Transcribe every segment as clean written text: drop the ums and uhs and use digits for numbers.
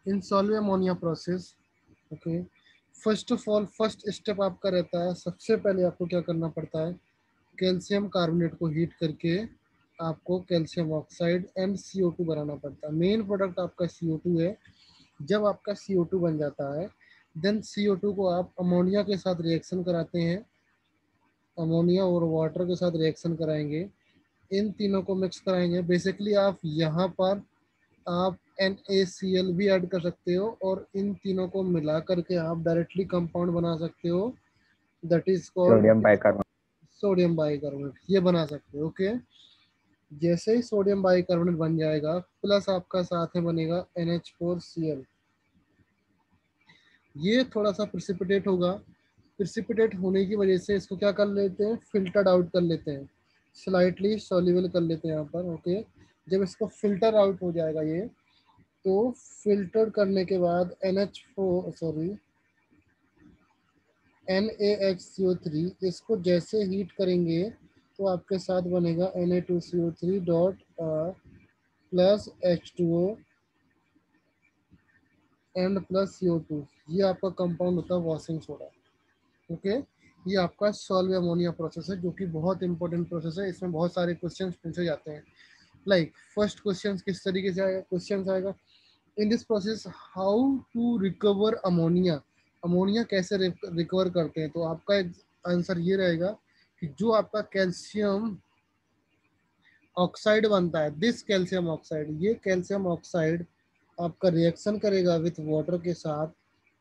In solve ammonia process, okay, first of all first step आपका रहता है, सबसे पहले आपको क्या करना पड़ता है, कैल्शियम कार्बोनेट को हीट करके आपको कैल्शियम ऑक्साइड एंड CO2 बनाना पड़ता है। मेन प्रोडक्ट आपका CO2 है। जब आपका CO2 बन जाता है, देन CO2 को आप अमोनिया के साथ रिएक्शन कराते हैं, अमोनिया और वाटर के साथ रिएक्शन कराएंगे, इन तीनों को मिक्स कराएंगे। बेसिकली आप यहाँ पर आप NaCl भी ऐड कर सकते हो और इन तीनों को मिला करके आप डायरेक्टली कंपाउंड बना सकते हो, that is sodium called bicarbonate. Sodium bicarbonate, ये बना सकते हो। ओके, जैसे ही सोडियम बाइकार्बोनेट बन जाएगा, प्लस आपका साथ में बनेगा NH4Cl। ये थोड़ा सा प्रिसिपिटेट होगा, प्रिसिपिटेट होने की वजह से इसको क्या कर लेते हैं, फिल्टर्ड आउट कर लेते हैं, स्लाइटली सॉल्युबल कर लेते हैं यहाँ पर। ओके, जब इसको फिल्टर आउट हो जाएगा ये, तो फिल्टर करने के बाद NaHCO3, इसको जैसे हीट करेंगे तो आपके साथ बनेगा Na2CO3 dot plus H2O and plus CO2। ये आपका कंपाउंड होता है वॉशिंग सोडा। ओके, ये आपका सॉल्व अमोनिया प्रोसेस है, जो कि बहुत इंपॉर्टेंट प्रोसेस है। इसमें बहुत सारे क्वेश्चंस पूछे जाते हैं। लाइक फर्स्ट क्वेश्चन किस तरीके से आएगा, क्वेश्चन आएगा in this process how to recover ammonia, ammonia कैसे रिकवर करते हैं। तो आपका आंसर ये रहेगा कि जो आपका कैल्शियम ऑक्साइड बनता है, दिस कैल्शियम ऑक्साइड, ये कैल्शियम ऑक्साइड आपका रिएक्शन करेगा विथ वाटर के साथ,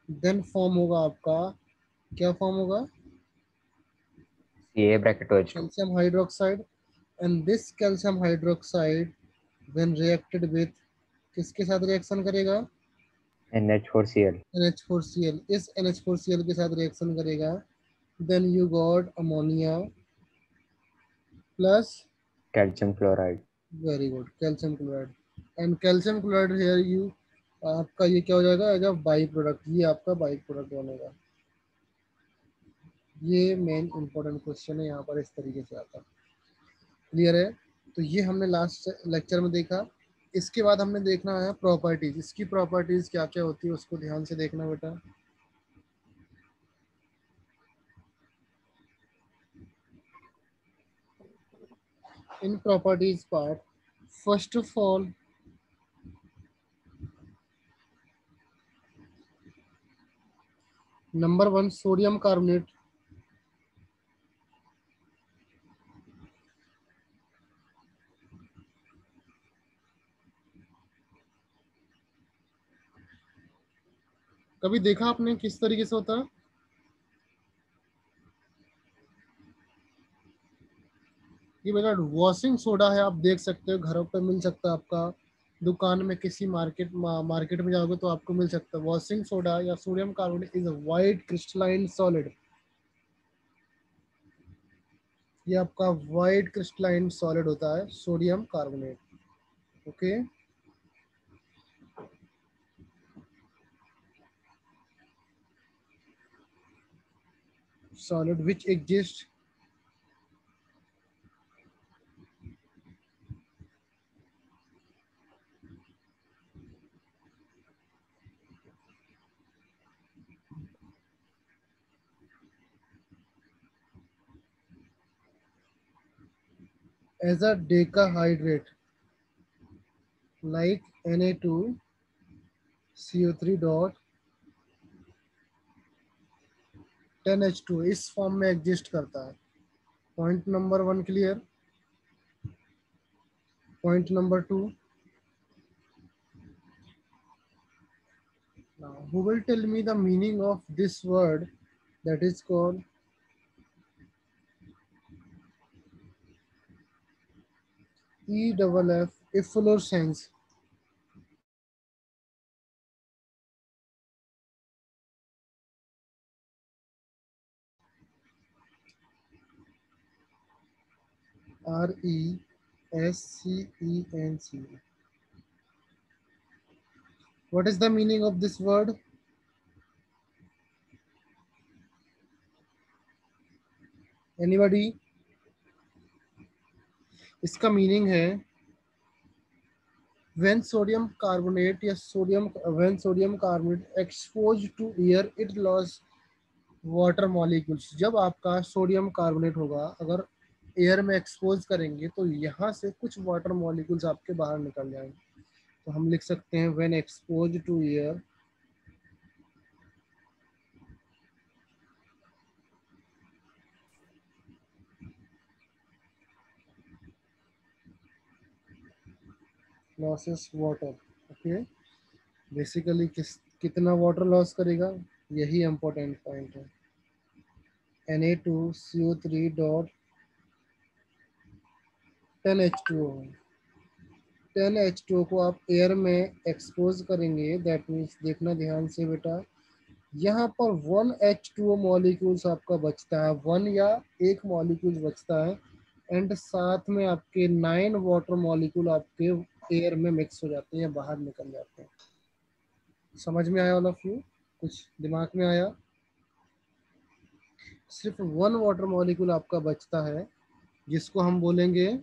देन फॉर्म होगा आपका, क्या फॉर्म होगा, CA(H2) calcium hydroxide. And this calcium hydroxide when reacted with, किसके साथ रिएक्शन करेगा, NH4Cl। NH4Cl, इस NH4Cl के साथ रिएक्शन करेगा, then you got ammonia plus, calcium chloride. Very good, calcium chloride. And calcium chloride here you, आपका ये क्या हो जाएगा एज अ बाई प्रोडक्ट, ये आपका बाई प्रोडक्ट बनेगा। ये मेन इंपॉर्टेंट क्वेश्चन है, यहाँ पर इस तरीके से आता है। क्लियर है? तो ये हमने लास्ट लेक्चर में देखा। इसके बाद हमने देखना है प्रॉपर्टीज, इसकी प्रॉपर्टीज क्या क्या होती है उसको ध्यान से देखना बेटा। इन properties part, first of all number 1 sodium carbonate, कभी देखा आपने किस तरीके से होता है? ये बेटा वॉशिंग सोडा है, आप देख सकते हो घरों पे मिल सकता है आपका, दुकान में किसी मार्केट में जाओगे तो आपको मिल सकता है। वॉशिंग सोडा या sodium carbonate is a white crystalline solid, ये आपका वाइट क्रिस्टलाइन सॉलिड होता है sodium carbonate. Okay, solid which exists as a decahydrate like Na2CO3 dot 10H2 इस फॉर्म में एग्जिस्ट करता है। Point number 1 clear. Point number 2, now who will tell me the meaning of this word that is called EFF, efflorescence? RESCENC. What is the meaning of this word? Anybody? इसका meaning है when sodium carbonate या sodium when sodium carbonate exposed to air it lost water molecules. जब आपका sodium carbonate होगा अगर air में expose करेंगे तो यहाँ से कुछ वाटर मॉलिक्यूल्स आपके बाहर निकल जाएंगे. तो हम लिख सकते हैं when exposed to air losses water. Okay, basically कितना वाटर लॉस करेगा, यही इंपॉर्टेंट पॉइंट है. Na2CO3 dot 10H2O. 10H2O को आप एयर में एक्सपोज करेंगे, दैट मीन्स देखना ध्यान से बेटा, यहाँ पर 1H2O मॉलिक्यूल्स आपका बचता है, वन या एक मॉलिक्यूल बचता है, एंड साथ में आपके 9 वाटर मॉलिक्यूल आपके एयर में मिक्स हो जाते हैं, बाहर निकल जाते हैं. समझ में आया ऑल ऑफ यू? कुछ दिमाग में आया? सिर्फ 1 वाटर मॉलिक्यूल आपका बचता है जिसको हम बोलेंगे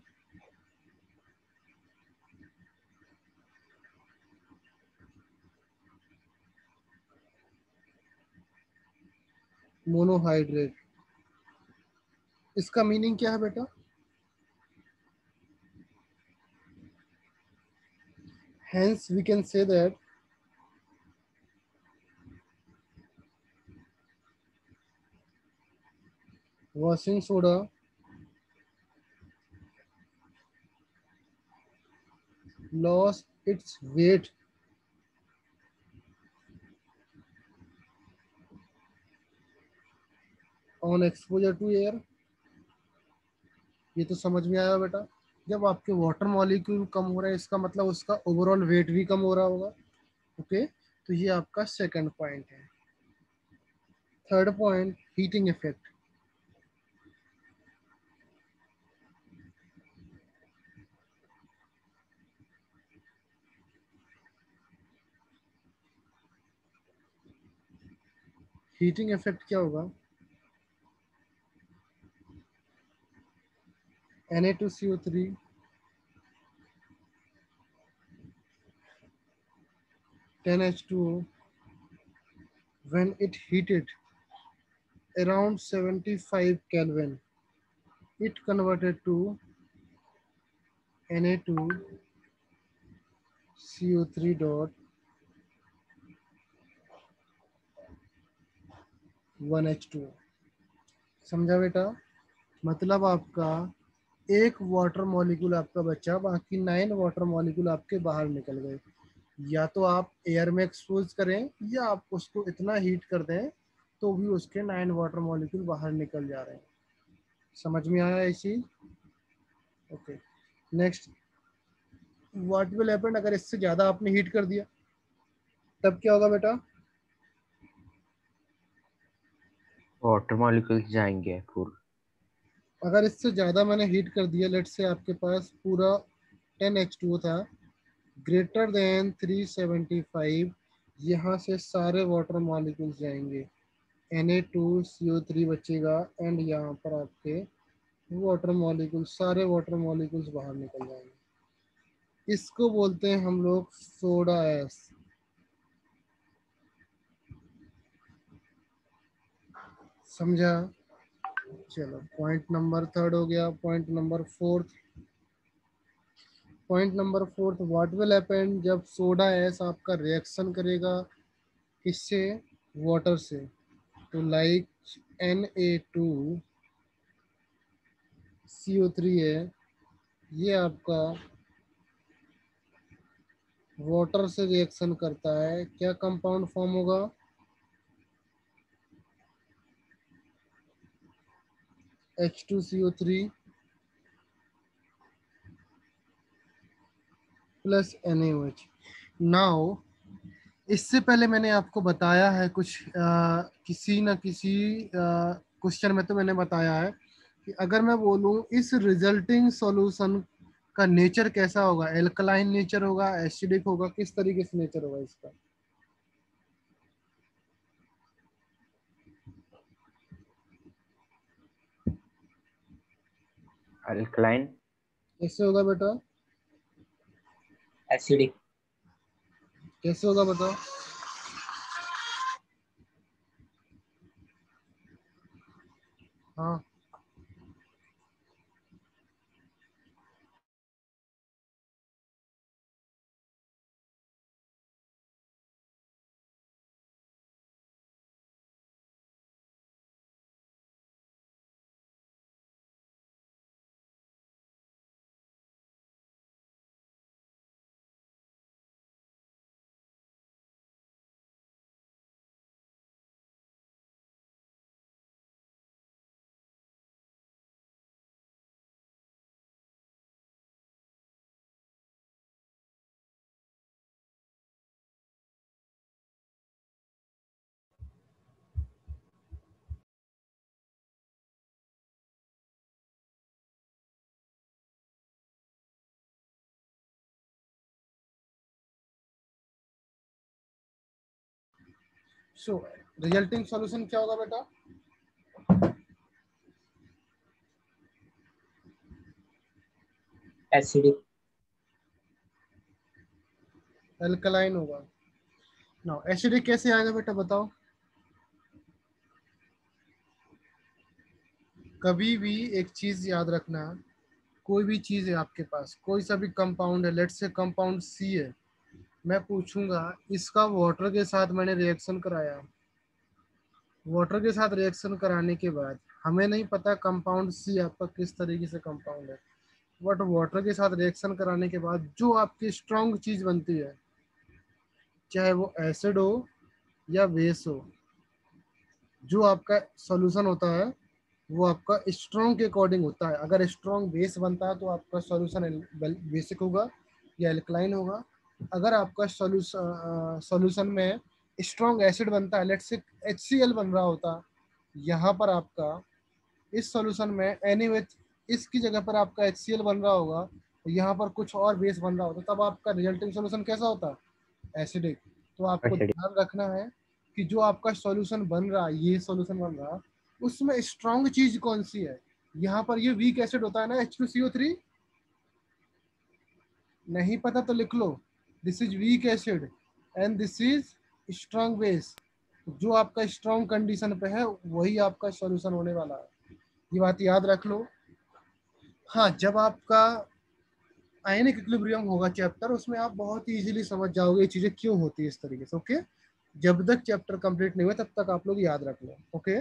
मोनोहाइड्रेट. इसका मीनिंग क्या है बेटा? Hence we can say that washing soda lost its weight on exposure to air. ये तो समझ में आया बेटा? जब आपके वाटर मॉलिक्यूल कम हो रहा है इसका मतलब उसका ओवरऑल वेट भी कम हो रहा होगा. ओके, तो ये आपका सेकंड पॉइंट है. Third point, heating effect. Heating effect क्या होगा? Na2CO3 10H2O when it heated around 75 Kelvin it converted to Na2CO3 dot 1H2O. समझा बेटा? मतलब आपका एक वाटर मॉलिक्यूल आपका बचा, बाकी 9 वाटर मॉलिक्यूल आपके बाहर निकल गए. या तो आप एयर में एक्सपोज करें या आप उसको इतना हीट कर दें तो भी उसके 9 वाटर मॉलिक्यूल बाहर निकल जा रहे हैं. समझ में आया इसी? Okay, next, what will happen अगर इससे ज़्यादा आपने हीट कर दिया, तब क्या होगा बेटा? वाटर मॉलिक्यूल्स जाएंगे फुल. अगर इससे ज़्यादा मैंने हीट कर दिया, लेट से आपके पास पूरा 10H2O था, ग्रेटर देन 375, यहाँ से सारे वाटर मॉलिक्यूल्स जाएंगे, Na2CO3 बचेगा, एंड यहाँ पर आपके वाटर मॉलिक्यूल, सारे वाटर मॉलिक्यूल्स बाहर निकल जाएंगे. इसको बोलते हैं हम लोग सोडा एस. समझा? चलो, पॉइंट नंबर थर्ड हो गया. Point number fourth, what will happen जब सोडा एस आपका रिएक्शन करेगा किससे? वाटर से. तो लाइक Na2CO3 है, ये आपका वाटर से रिएक्शन करता है, क्या कंपाउंड फॉर्म होगा? H2CO3 plus NaOH. नाउ इससे पहले मैंने आपको बताया है कुछ किसी न किसी क्वेश्चन में तो मैंने बताया है कि अगर मैं बोलूं इस रिजल्टिंग सॉल्यूशन का नेचर कैसा होगा, एल्कलाइन नेचर होगा, एसिडिक होगा, किस तरीके से नेचर होगा इसका? अल्कलाइन. कैसे होगा बेटा? एसिडिक। कैसे होगा बताओ? हाँ, सो रिजल्टिंग सॉल्यूशन क्या होगा बेटा? एसिडिक। एल्कलाइन होगा। नाउ एसिडिक कैसे आएगा बेटा बताओ? कभी भी एक चीज याद रखना, कोई भी चीज है आपके पास, कोई सा भी कंपाउंड है, लेट्स से कंपाउंड सी है, मैं पूछूंगा इसका वाटर के साथ मैंने रिएक्शन कराया, वाटर के साथ रिएक्शन कराने के बाद हमें नहीं पता कंपाउंड सी आपका किस तरीके से कंपाउंड है, बट वाटर के साथ रिएक्शन कराने के बाद जो आपकी स्ट्रॉन्ग चीज बनती है, चाहे वो एसिड हो या बेस हो, जो आपका सॉल्यूशन होता है वो आपका स्ट्रॉन्ग के अकॉर्डिंग होता है। अगर स्ट्रॉन्ग बेस बनता है तो आपका सॉल्यूशन बेसिक होगा या एल्कलाइन होगा। अगर आपका सॉल्यूशन में स्ट्रॉन्ग एसिड बनता है, लेट्स से HCl बन रहा होता, यहाँ पर आपका इस सॉल्यूशन में NaOH, इसकी जगह पर आपका HCl बन रहा होगा, यहाँ पर कुछ और बेस बन रहा होता, तब आपका रिजल्टिंग सॉल्यूशन कैसा होता? एसिडिक। तो आपको एसिडिक। ध्यान रखना है कि जो आपका सॉल्यूशन बन रहा है, ये सॉल्यूशन बन रहा है, उसमें स्ट्रॉन्ग चीज कौन सी है? यहाँ पर ये वीक एसिड होता है ना, H2CO3। नहीं पता तो लिख लो, this is weak acid and this is strong base. जो आपका स्ट्रॉन्ग कंडीशन पे है वही आपका सॉल्यूशन होने वाला है, ये बात याद रख लो। हाँ, जब आपका आयनिक इक्विलिब्रियम होगा चैप्टर, उसमें आप बहुत ही इजीली समझ जाओगे ये चीजें क्यों होती है इस तरीके से। ओके, जब तक चैप्टर कंप्लीट नहीं हुआ तब तक आप लोग याद रख लो। Okay,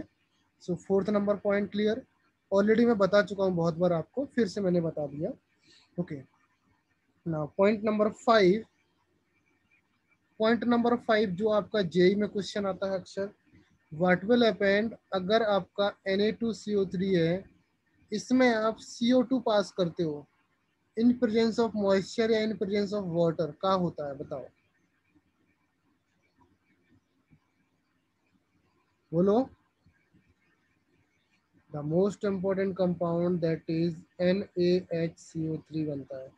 so fourth number point clear. Already मैं बता चुका हूँ बहुत बार आपको, फिर से मैंने बता दिया। Okay, now point number 5। Point number 5 जो आपका जेई में क्वेश्चन आता है अक्सर, व्हाट विल हैपन अगर आपका Na2CO3 है, इसमें आप CO2 पास करते हो, इन प्रेजेंस ऑफ मॉइस्चर या इन प्रेजेंस ऑफ वाटर, क्या होता है बताओ? बोलो। The most important compound that is NaHCO3 बनता है।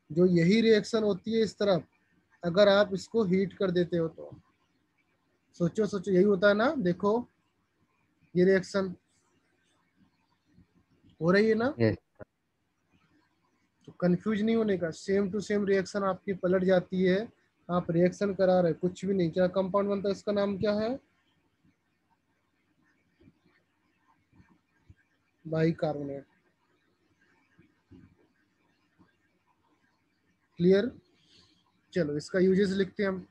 जो यही रिएक्शन होती है इस तरफ, अगर आप इसको हीट कर देते हो तो सोचो सोचो, यही होता है ना। देखो ये रिएक्शन हो रही है ना, यस। तो कंफ्यूज नहीं होने का, सेम टू सेम रिएक्शन आपकी पलट जाती है। आप रिएक्शन करा रहे, कुछ भी नहीं, क्या कंपाउंड बनता है, इसका नाम क्या है? बाइकार्बोनेट। क्लियर? चलो इसका यूजेस लिखते हैं हम।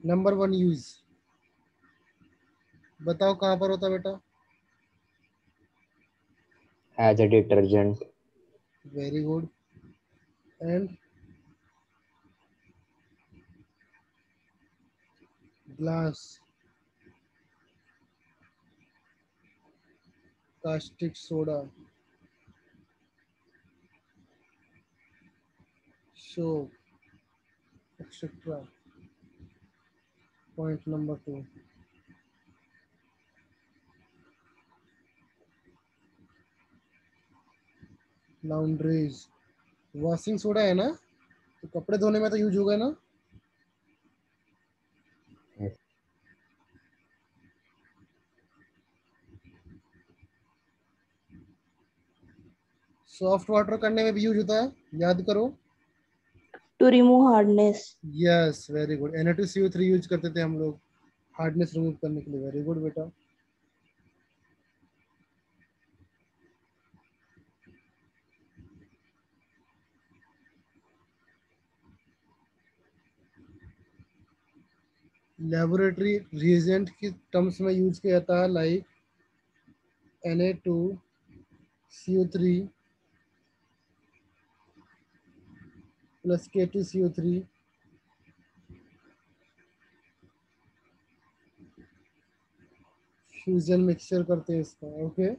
नंबर 1 यूज, बताओ कहाँ पर होता है बेटा? As a detergent. Very good. And glass, caustic soda, soap, etcetera. Point number 2, laundries, washing soda है ना, तो कपड़े धोने में तो यूज होगा ना। यस। सॉफ्ट वाटर करने में भी यूज होता है, याद करो। To remove hardness. Yes very good, Na2CO3 use करते थे हम लोग हार्डनेस रिमूव करने के लिए। वेरी गुड बेटा। लेबोरेटरी रिएजेंट की टर्म्स में यूज किया जाता है like Na2CO3 plus K2CO3 fusion mixture करते हैं इसका। Okay,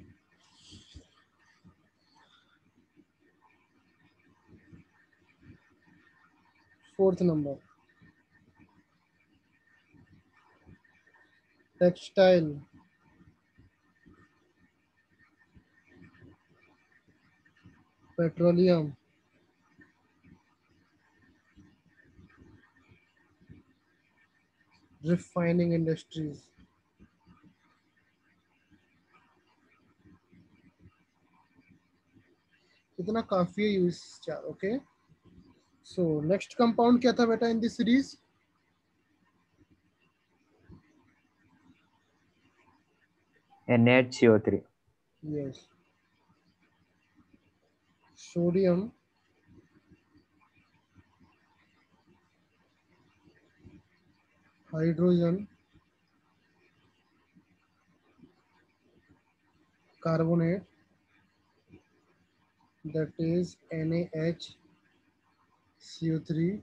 fourth number, textile, petroleum, refining industries. इतना काफी है यूज चार। ओके, सो नेक्स्ट कंपाउंड क्या था बेटा इन this series? NaCO3. Yes, sodium hydrogen carbonate, that is NaHCO3।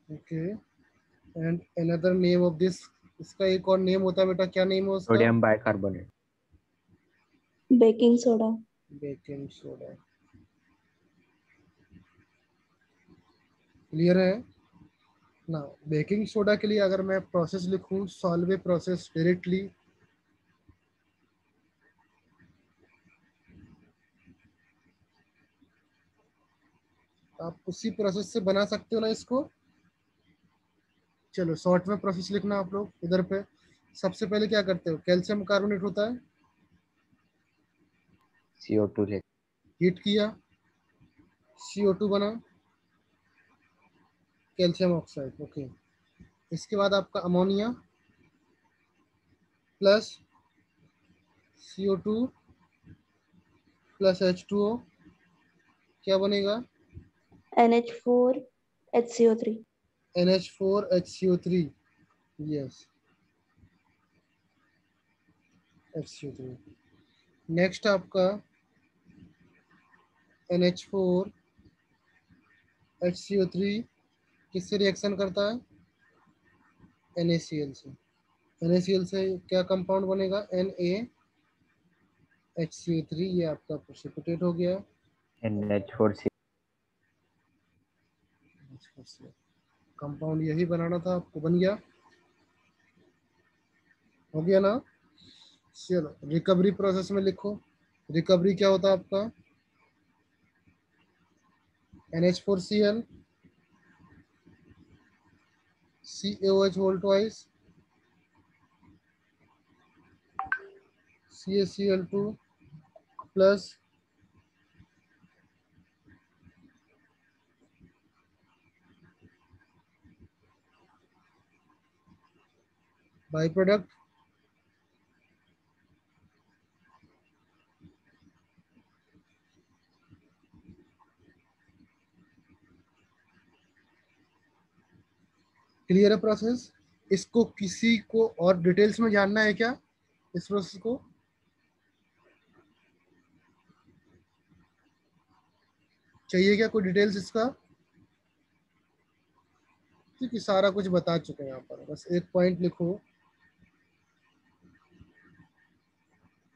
Okay, and another name of this, इसका एक और नेम होता है बेटा, क्या नेम है उसका? Sodium bicarbonate. Baking soda. Baking soda. Clear है ना? बेकिंग सोडा के लिए अगर मैं प्रोसेस लिखूं, सॉल्वे प्रोसेस डायरेक्टली, आप उसी प्रोसेस से बना सकते हो ना इसको। चलो शॉर्ट में प्रोसेस लिखना आप लोग इधर पे। सबसे पहले क्या करते हो, कैल्शियम कार्बोनेट होता है, CO2 ले हीट किया, CO2 बना, कैल्शियम ऑक्साइड। ओके, इसके बाद आपका ammonia plus CO2 plus H2O, क्या बनेगा? NH4 HCO3. NH4HCO3। Yes, HCO3। Next आपका NH4HCO3 किससे रिएक्शन करता है? NaCl से। NaCl से क्या कंपाउंड बनेगा? NaHCO3। ये आपका प्रेसिपिटेट हो गया। NH4C. कंपाउंड यही बनाना था आपको, बन गया, हो गया ना? चलो रिकवरी प्रोसेस में लिखो। रिकवरी क्या होता है आपका? NH4Cl CaOH whole twice CaCl2 plus by product clear है प्रोसेस? इसको किसी को और डिटेल्स में जानना है क्या इस प्रोसेस को? चाहिए क्या कोई डिटेल्स इसका? क्योंकि सारा कुछ बता चुके हैं यहाँ पर, बस एक पॉइंट लिखो।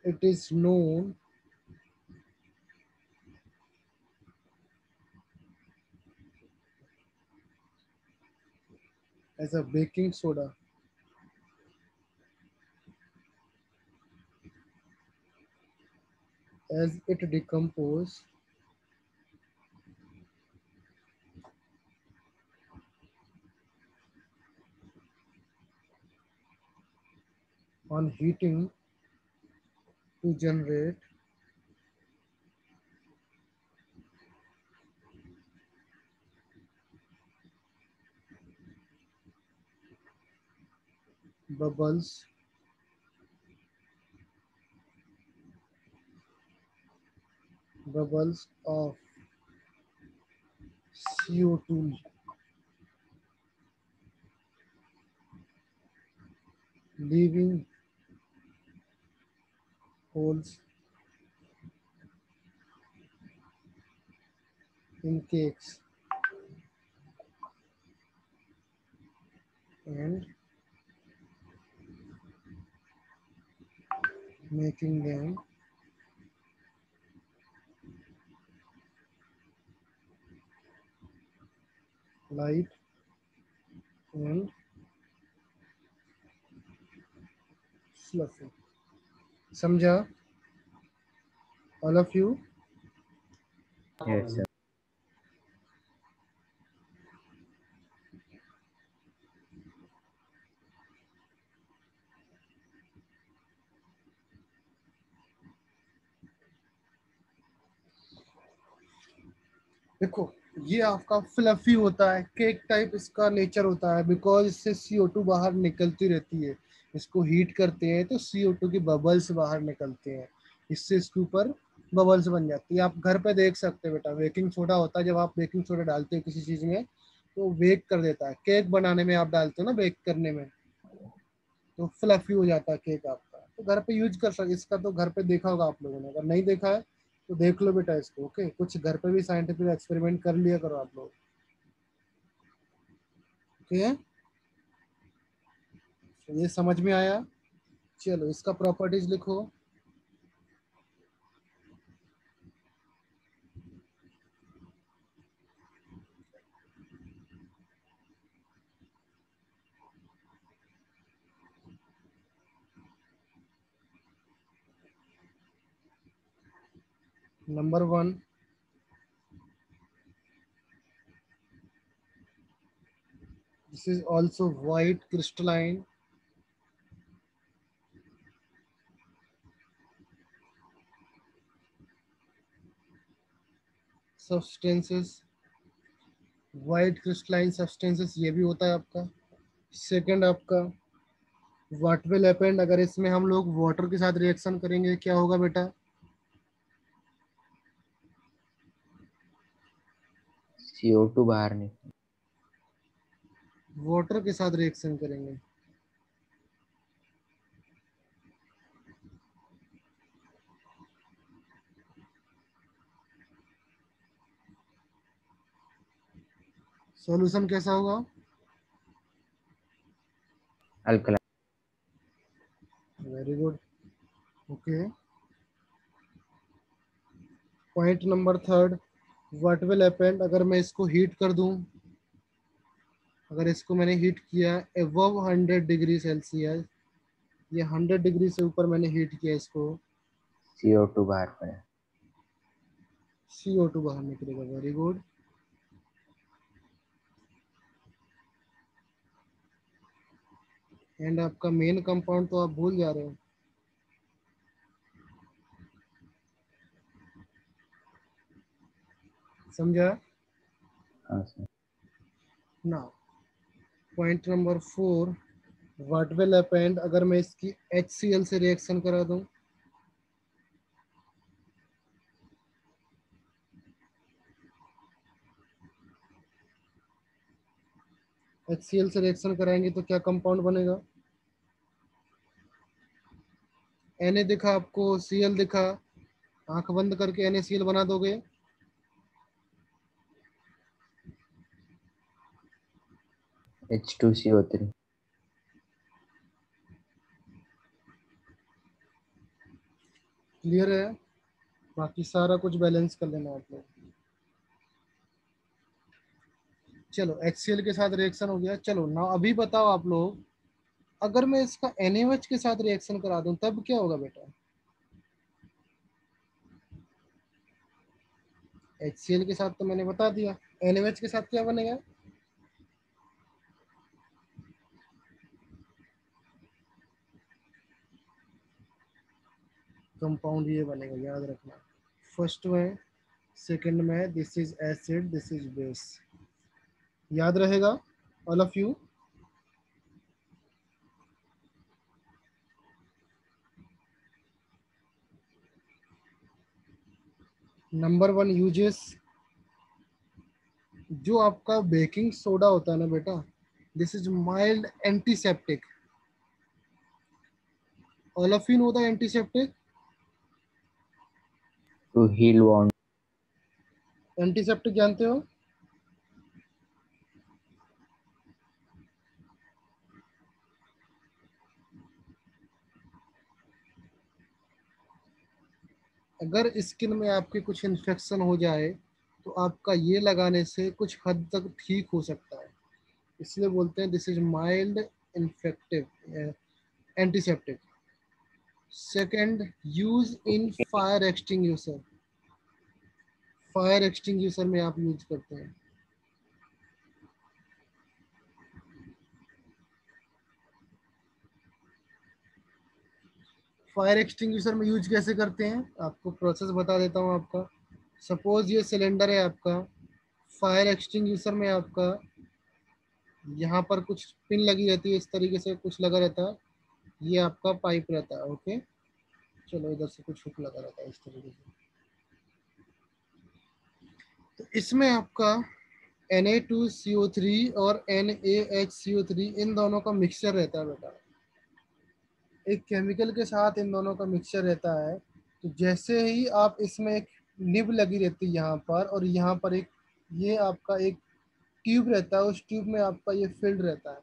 It is known as a baking soda. As it decompose on heating to generate bubbles of CO2 leaving holes in cakes and making them light and fluffy. समझा? All of you? Yes, sir. देखो ये आपका fluffy होता है, cake type इसका nature होता है, because इससे CO2 बाहर निकलती रहती है। इसको हीट करते हैं तो CO2 की बबल्स बाहर निकलते हैं, इससे इसके ऊपर बबल्स बन जाती है। आप घर पे देख सकते हो बेटा, बेकिंग सोडा होता है, जब आप बेकिंग सोडा डालते हो किसी चीज में तो बेक कर देता है। केक बनाने में आप डालते हो ना, बेक करने में, तो फ्लफी हो जाता है केक आपका। तो घर पे यूज कर सकते, इसका तो घर पे देखा होगा आप लोगों ने, अगर नहीं देखा है तो देख लो बेटा इसको। ओके, कुछ घर पे भी साइंटिफिक एक्सपेरिमेंट कर लिया करो आप लोग। ओके, तो ये समझ में आया? चलो इसका प्रॉपर्टीज लिखो। Number 1, this is also white crystalline substances, white crystalline substances ये भी होता है आपका। सेकंड आपका व्हाट विल हैपन, अगर इसमें हम लोग वाटर के साथ रिएक्शन करेंगे क्या होगा बेटा? CO2 बाहर निकल। वाटर के साथ रिएक्शन करेंगे सॉल्यूशन कैसा होगा? Alkaline. Very good. Okay, point number 3, what will happen अगर मैं इसको हीट कर दूं। अगर इसको मैंने हीट किया एबव 100 डिग्री सेल्सियस, ये 100 डिग्री से ऊपर मैंने हीट किया इसको, CO2 बाहर पड़ा। CO2 बाहर निकलेगा। Very good. एंड आपका मेन कंपाउंड तो आप भूल जा रहे हो। समझा? हाँ सर। ना, point number 4, what will happen अगर मैं इसकी HCl से रिएक्शन करा दूं। HCl से रिएक्शन कराएंगे तो क्या कंपाउंड बनेगा? Na दिखा आपको, Cl दिखा, आंख बंद करके NaCl बना दोगे? H2CO3। क्लियर है? बाकी सारा कुछ बैलेंस कर लेना आप लोग। चलो HCl के साथ रिएक्शन हो गया। चलो ना अभी बताओ आप लोग, अगर मैं इसका NaOH के साथ रिएक्शन करा दूं तब क्या होगा बेटा? HCl के साथ तो मैंने बता दिया, NaOH के साथ क्या बनेगा? कंपाउंड ये बनेगा, याद रखना। फर्स्ट में, सेकंड में this is acid, this is base. याद रहेगा all of you? Number 1 uses, जो आपका बेकिंग सोडा होता है ना बेटा, this is mild antiseptic. All of you know the antiseptic? To heal wound. Antiseptic जानते हो? अगर स्किन में आपके कुछ इन्फेक्शन हो जाए तो आपका ये लगाने से कुछ हद तक ठीक हो सकता है, इसलिए बोलते हैं this is mild infective antiseptic. Second, use in fire extinguisher. Fire extinguisher में आप यूज करते हैं। फायर एक्सटिंग्विशर में यूज कैसे करते हैं, आपको प्रोसेस बता देता हूँ आपका। सपोज ये सिलेंडर है आपका, फायर एक्सटिंग्विशर में आपका यहाँ पर कुछ पिन लगी रहती है, इस तरीके से कुछ लगा रहता है, ये आपका पाइप रहता है। ओके, चलो इधर से कुछ हुक लगा रहता है इस तरीके से। तो इसमें आपका Na2CO3 और NaHCO3 इन दोनों का मिक्सचर रहता है बेटा, एक केमिकल के साथ इन दोनों का मिक्सचर रहता है। तो जैसे ही आप इसमें एक निब लगी रहती है यहाँ पर, और यहाँ पर एक ये आपका एक ट्यूब रहता है, उस ट्यूब में आपका ये फिल्ड रहता है।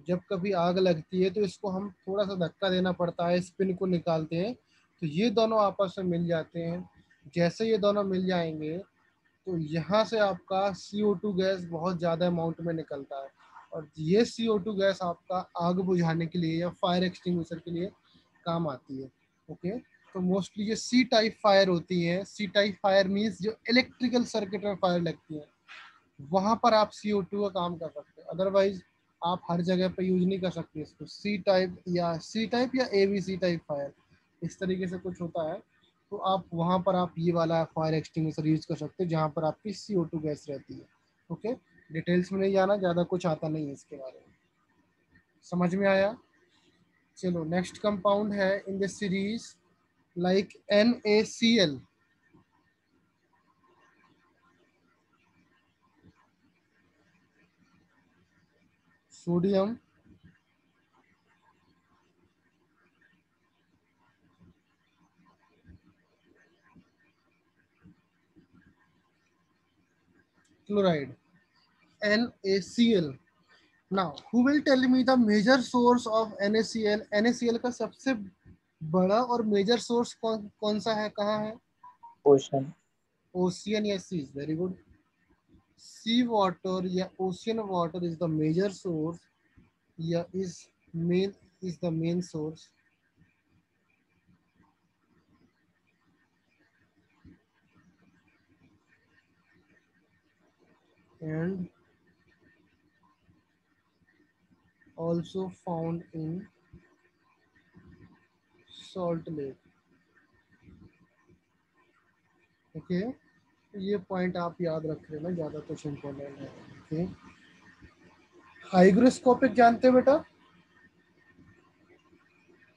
जब कभी आग लगती है तो इसको हम थोड़ा सा धक्का देना पड़ता है, स्पिन को निकालते हैं, तो ये दोनों आपस में मिल जाते हैं। जैसे ये दोनों मिल जाएंगे तो यहाँ से आपका CO2 गैस बहुत ज़्यादा अमाउंट में निकलता है, और ये CO2 गैस आपका आग बुझाने के लिए या फायर एक्सटिंग्विशर के लिए काम आती है। ओके, तो मोस्टली ये सी टाइप फायर होती है। सी टाइप फायर मीन्स जो इलेक्ट्रिकल सर्किट में फायर लगती है, वहाँ पर आप CO2 का काम कर सकते हैं। अदरवाइज आप हर जगह पे यूज नहीं कर सकते इसको। सी टाइप या ABC टाइप फायर, इस तरीके से कुछ होता है, तो आप वहाँ पर आप ये वाला फायर एक्सटिंग्विशर यूज कर सकते हैं जहाँ पर आपकी CO2 गैस रहती है। ओके, डिटेल्स में नहीं जाना, ज़्यादा कुछ आता नहीं है इसके बारे में। समझ में आया? चलो नेक्स्ट कंपाउंड है in this series like NaCl। Sodium chloride, NaCl। Now, who will tell me the major source of NaCl? NaCl का सबसे बड़ा और मेजर सोर्स कौन सा है, कहाँ है? ओशन। ओशियन या seas, very good. Sea water या ocean water is the major source या is the main source. And also found in Salt Lake. Okay, ये पॉइंट आप याद रख लेना, ज़्यादा कुछ इम्पोर्टेंट है। ओके, हाइग्रोस्कोपिक जानते हो बेटा?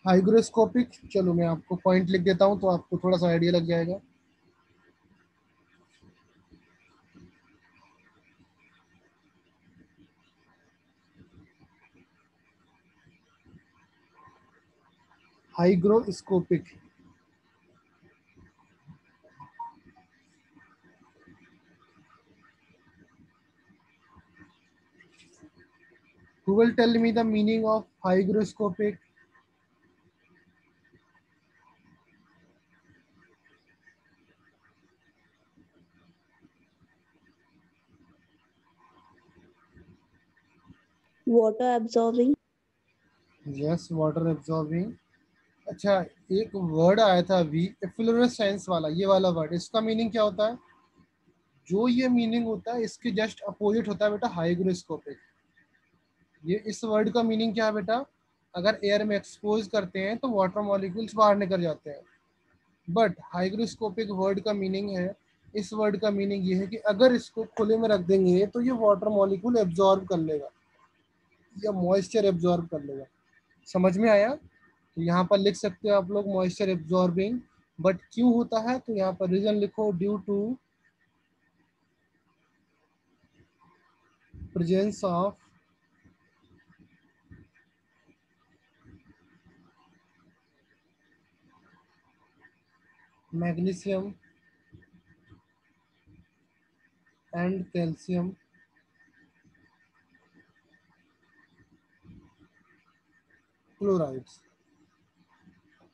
हाइग्रोस्कोपिक, चलो मैं आपको पॉइंट लिख देता हूँ तो आपको थोड़ा सा आइडिया लग जाएगा। Hygroscopic, who will tell me the meaning of hygroscopic? Water absorbing. Yes, water absorbing। अच्छा, एक वर्ड आया था अभी, एफ्लोरेसेंस वाला, ये वाला वर्ड, इसका मीनिंग क्या होता है? जो ये मीनिंग होता है इसके जस्ट अपोजिट होता है बेटा हाइग्रोस्कोपिक। ये इस वर्ड का मीनिंग क्या है बेटा? अगर एयर में एक्सपोज करते हैं तो वाटर मॉलिक्यूल्स बाहर निकल जाते हैं, बट हाइग्रोस्कोपिक वर्ड का मीनिंग है, इस वर्ड का मीनिंग ये है कि अगर इसको खुले में रख देंगे तो ये वाटर मॉलिक्यूल एब्जॉर्ब कर लेगा या मॉइस्चर एब्जॉर्ब कर लेगा। समझ में आया? तो यहाँ पर लिख सकते हो आप लोग मॉइस्चर एब्जॉर्बिंग। बट क्यों होता है तो यहाँ पर रीजन लिखो, due to presence of magnesium and calcium chlorides,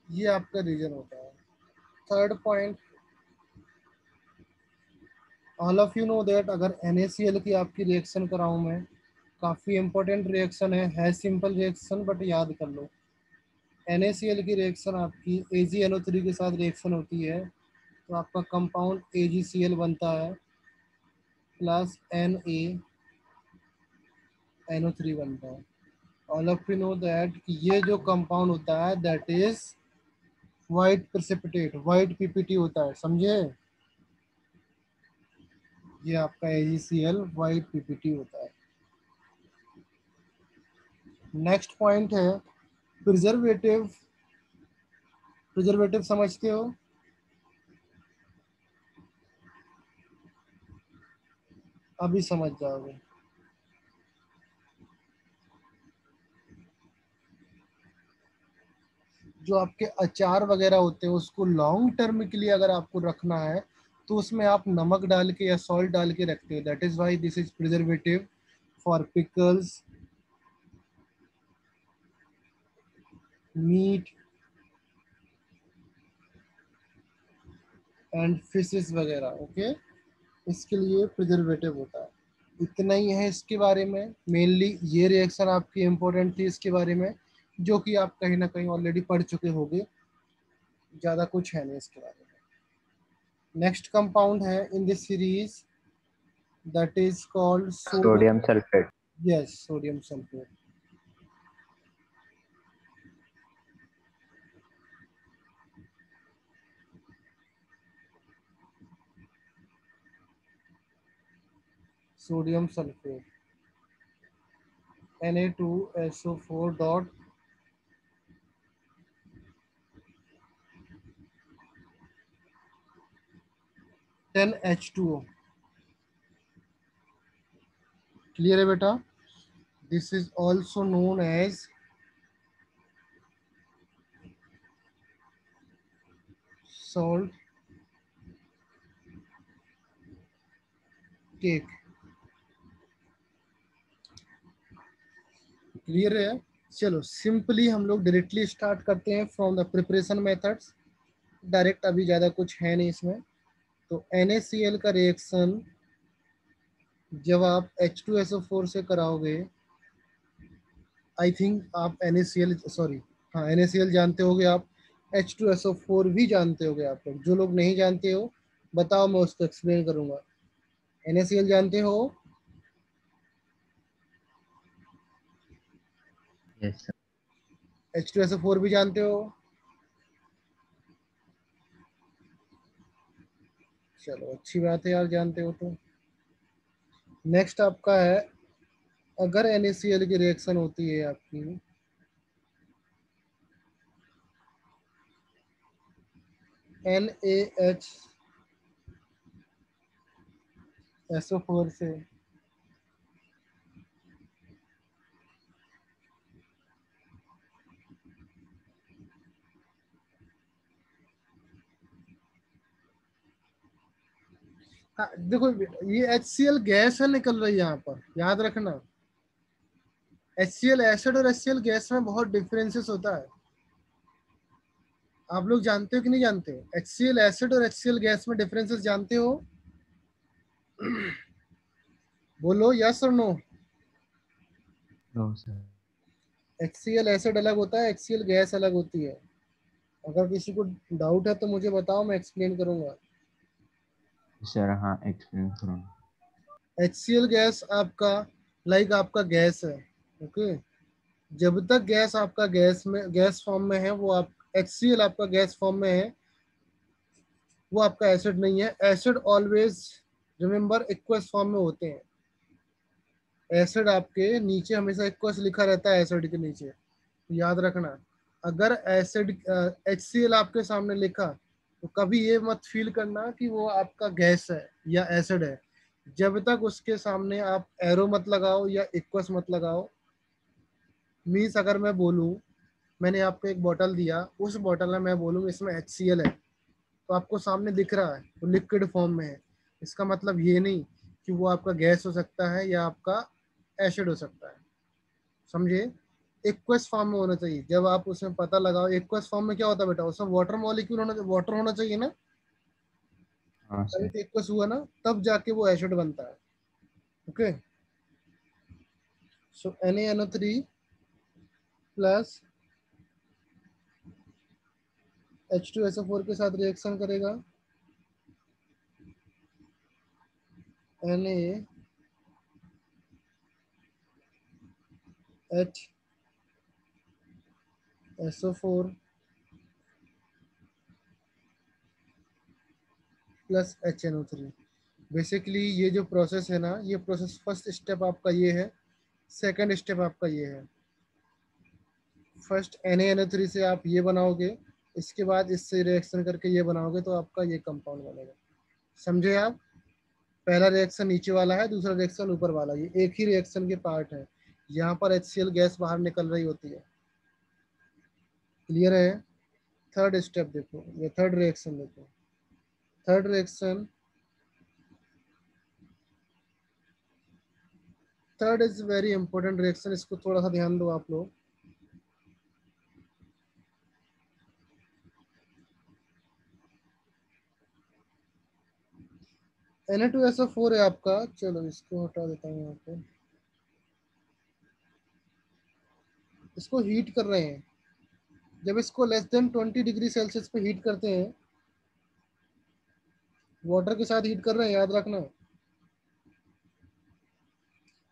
ये आपका रीजन होता है। Third point, all of you know that अगर NaCl की आपकी रिएक्शन कराऊं मैं, काफ़ी इंपॉर्टेंट रिएक्शन है सिंपल रिएक्शन बट याद कर लो। NaCl की रिएक्शन आपकी AgNO3 के साथ रिएक्शन होती है तो आपका कंपाउंड AgCl बनता है प्लस NaNO3 बनता है। All of you know that ये जो कंपाउंड होता है that is white precipitate, white PPT होता है, समझे? ये आपका AgCl वाइट PPT होता है। नेक्स्ट पॉइंट है प्रिजर्वेटिव। प्रिजर्वेटिव समझते हो? अभी समझ जाओगे। जो आपके अचार वगैरह होते हैं उसको लॉन्ग टर्म के लिए अगर आपको रखना है तो उसमें आप नमक डाल के या सॉल्ट डाल के रखते हो। That is why this is preservative for pickles, meat and fishes वगैरह। ओके, इसके लिए प्रिजर्वेटिव होता है। इतना ही है इसके बारे में। मेनली ये रिएक्शन आपकी इम्पोर्टेंट थी इसके बारे में, जो कि आप कहीं ना कहीं ऑलरेडी पढ़ चुके होंगे, ज़्यादा कुछ है नहीं इसके बारे में। नेक्स्ट कंपाउंड है in this series that is called sodium. Sodium sulphate. Yes, sodium sulphate. Sodium sulphate Na2SO4 dot H2O। Clear है बेटा? This is also known as salt cake. Clear है? चलो सिंपली हम लोग डायरेक्टली स्टार्ट करते हैं from the preparation methods. Direct अभी ज़्यादा कुछ है नहीं इसमें। तो NaCl का रिएक्शन जब आप H2SO4 से कराओगे, आई थिंक आप NaCl सॉरी हाँ NaCl जानते होगे आप, H2SO4 भी जानते होगे आप लोग। जो लोग नहीं जानते हो बताओ, मैं उसको एक्सप्लेन करूंगा। NaCl जानते हो? Yes sir. H2SO4 भी जानते हो? चलो अच्छी बात है यार, जानते हो तो। नेक्स्ट आपका है, अगर NaCl की रिएक्शन होती है आपकी NaHSO4 से, हाँ देखो ये HCl गैस है निकल रही है यहाँ पर, याद रखना। HCl एसिड और HCl गैस में बहुत डिफरेंसेस होता है। आप लोग जानते हो कि नहीं जानते? HCl एसिड और HCl गैस में डिफरेंसेस जानते हो? बोलो यस और no. No sir. HCl acid अलग होता है, HCl गैस अलग होती है। अगर किसी को डाउट है तो मुझे बताओ, मैं एक्सप्लेन करूंगा। सर हाँ, एक्सप्लेन करो। HCl गैस आपका लाइक आपका गैस है। ओके, जब तक गैस आपका गैस में गैस फॉर्म में है, वो आप HCl आपका गैस फॉर्म में है, वो आपका एसिड नहीं है। Acid always remember aqueous form में होते हैं। एसिड आपके नीचे हमेशा एक्वस लिखा रहता है, एसिड के नीचे, याद रखना। अगर एसिड HCl आपके सामने लिखा तो कभी ये मत फील करना कि वो आपका गैस है या एसिड है, जब तक उसके सामने आप एरो मत लगाओ या इक्वस मत लगाओ। मीन्स अगर मैं बोलूँ, मैंने आपको एक बोतल दिया, उस बोतल में मैं बोलूँ इसमें HCl है, तो आपको सामने दिख रहा है वो लिक्विड फॉर्म में है, इसका मतलब ये नहीं कि वो आपका गैस हो सकता है या आपका एसिड हो सकता है। समझे? एक्वस फॉर्म में होना चाहिए। जब आप उसमें पता लगाओ एक्वस फॉर्म में क्या होता है बेटा, उसमें वाटर मॉलिक्यूल होना, वाटर होना चाहिए ना, हाँ तभी सर। तो एक्वस हुआ ना, तब जाके वो एसिड बनता है। ओके, सो NaNO3 प्लस H2SO4 के साथ रिएक्शन करेगा। NaHSO4 plus HNO3। बेसिकली ये जो प्रोसेस है ना, ये प्रोसेस फर्स्ट स्टेप आपका ये है, सेकंड स्टेप आपका ये है। फर्स्ट NaNO3 से आप ये बनाओगे, इसके बाद इससे रिएक्शन करके ये बनाओगे तो आपका ये कंपाउंड बनेगा। समझे आप? पहला रिएक्शन नीचे वाला है, दूसरा रिएक्शन ऊपर वाला, ये एक ही रिएक्शन के पार्ट है। यहाँ पर HCl गैस बाहर निकल रही होती है। क्लियर है? थर्ड स्टेप देखो, ये थर्ड रिएक्शन देखो। Third reaction, third is very important reaction, इसको थोड़ा सा ध्यान दो आप लोग। Na2SO4 है आपका, चलो इसको हटा देता हूँ यहाँ पे। इसको हीट कर रहे हैं, जब इसको लेस देन 20 डिग्री सेल्सियस पे हीट करते हैं, वाटर के साथ हीट कर रहे हैं, याद रखना।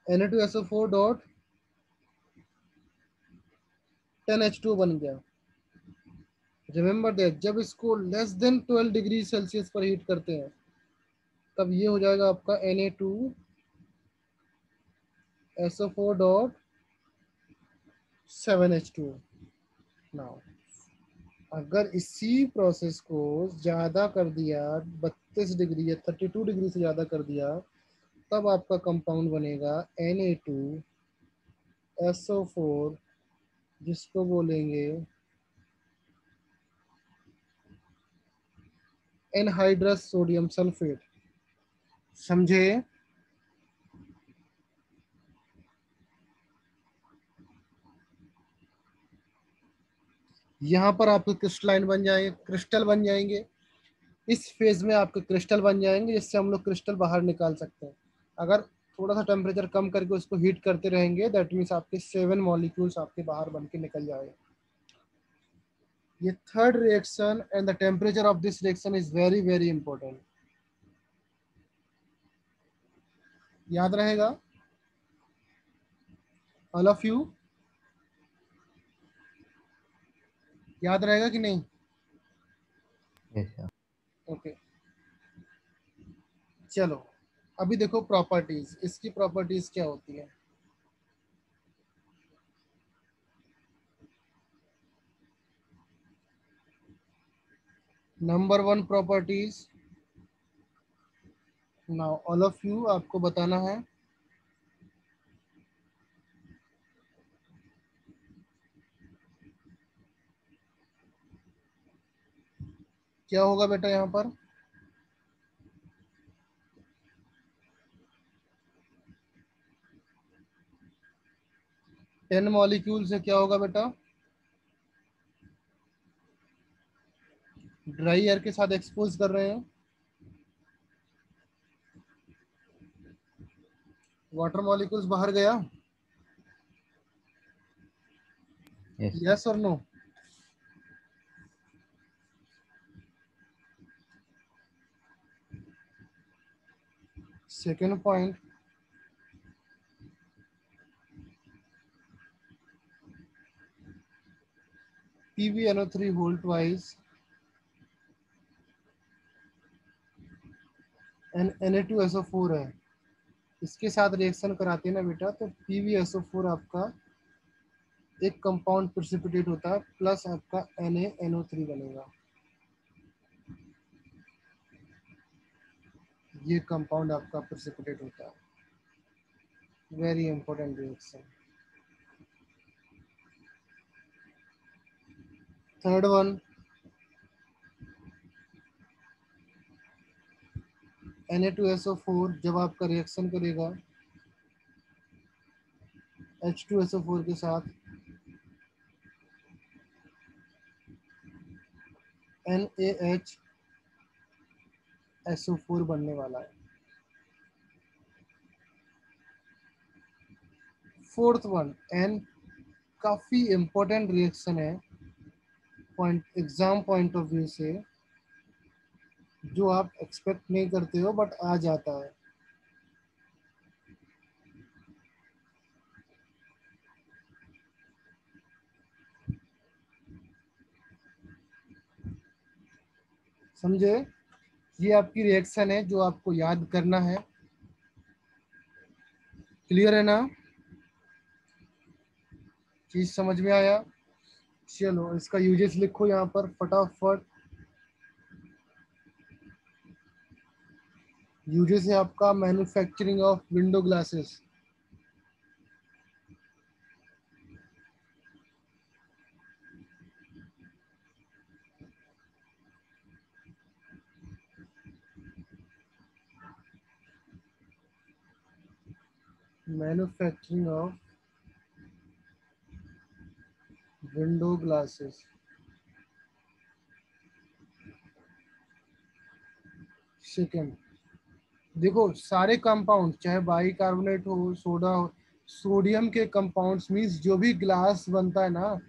Na2SO4 डॉट 10H2 बन गया। रिमेंबर दैट जब इसको लेस देन 12 डिग्री सेल्सियस पर हीट करते हैं, तब ये हो जाएगा आपका Na2SO4 डॉट 7H2। नाउ अगर इसी प्रोसेस को ज़्यादा कर दिया, 32 डिग्री या 32 डिग्री से ज़्यादा कर दिया, तब आपका कंपाउंड बनेगा Na2SO4, जिसको बोलेंगे एनहाइड्रस सोडियम सल्फेट। समझे? यहाँ पर आपके क्रिस्टलाइन बन जाएंगे, क्रिस्टल बन जाएंगे। इस फेज में आपके क्रिस्टल बन जाएंगे, जिससे हम लोग क्रिस्टल बाहर निकाल सकते हैं। अगर थोड़ा सा टेम्परेचर कम करके उसको हीट करते रहेंगे, दैट मीन्स आपके 7 मॉलिक्यूल्स आपके बाहर बन के निकल जाएंगे। ये third reaction and the temperature of this reaction is very very important. याद रहेगा ऑल ऑफ यू? याद रहेगा कि नहीं? Yes sir. ओके, चलो अभी देखो प्रॉपर्टीज, इसकी प्रॉपर्टीज क्या होती है। Number 1 properties, now all of you आपको बताना है। क्या होगा बेटा यहाँ पर? 10 मॉलिक्यूल से क्या होगा बेटा? ड्राई एयर के साथ एक्सपोज कर रहे हैं, वाटर मॉलिक्यूल्स बाहर गया, यस सर। यस और no? Second point, PbNO3 whole twice Na2SO4 है, इसके साथ रिएक्शन कराते हैं ना बेटा, तो PbSO4 आपका एक कंपाउंड प्रेसिपिटेट होता है प्लस आपका NaNO3 बनेगा। ये कंपाउंड आपका प्रेसिपिटेट होता है, very important reaction. Third one, Na2SO4 जब आपका रिएक्शन करेगा H2SO4 के साथ NaHSO4 बनने वाला है। फोर्थ वन, एन काफी इंपॉर्टेंट रिएक्शन है एग्जाम पॉइंट ऑफ व्यू से, जो आप एक्सपेक्ट नहीं करते हो बट आ जाता है। समझे? ये आपकी रिएक्शन है जो आपको याद करना है। क्लियर है ना? चीज समझ में आया? चलो इसका यूजेस लिखो यहाँ पर फटाफट। यूजेस है आपका manufacturing of window glasses, manufacturing of window glasses. Second, देखो सारे कंपाउंड चाहे बाइकार्बोनेट हो, सोडा हो, सोडियम के कंपाउंड्स मींस जो भी ग्लास बनता है ना,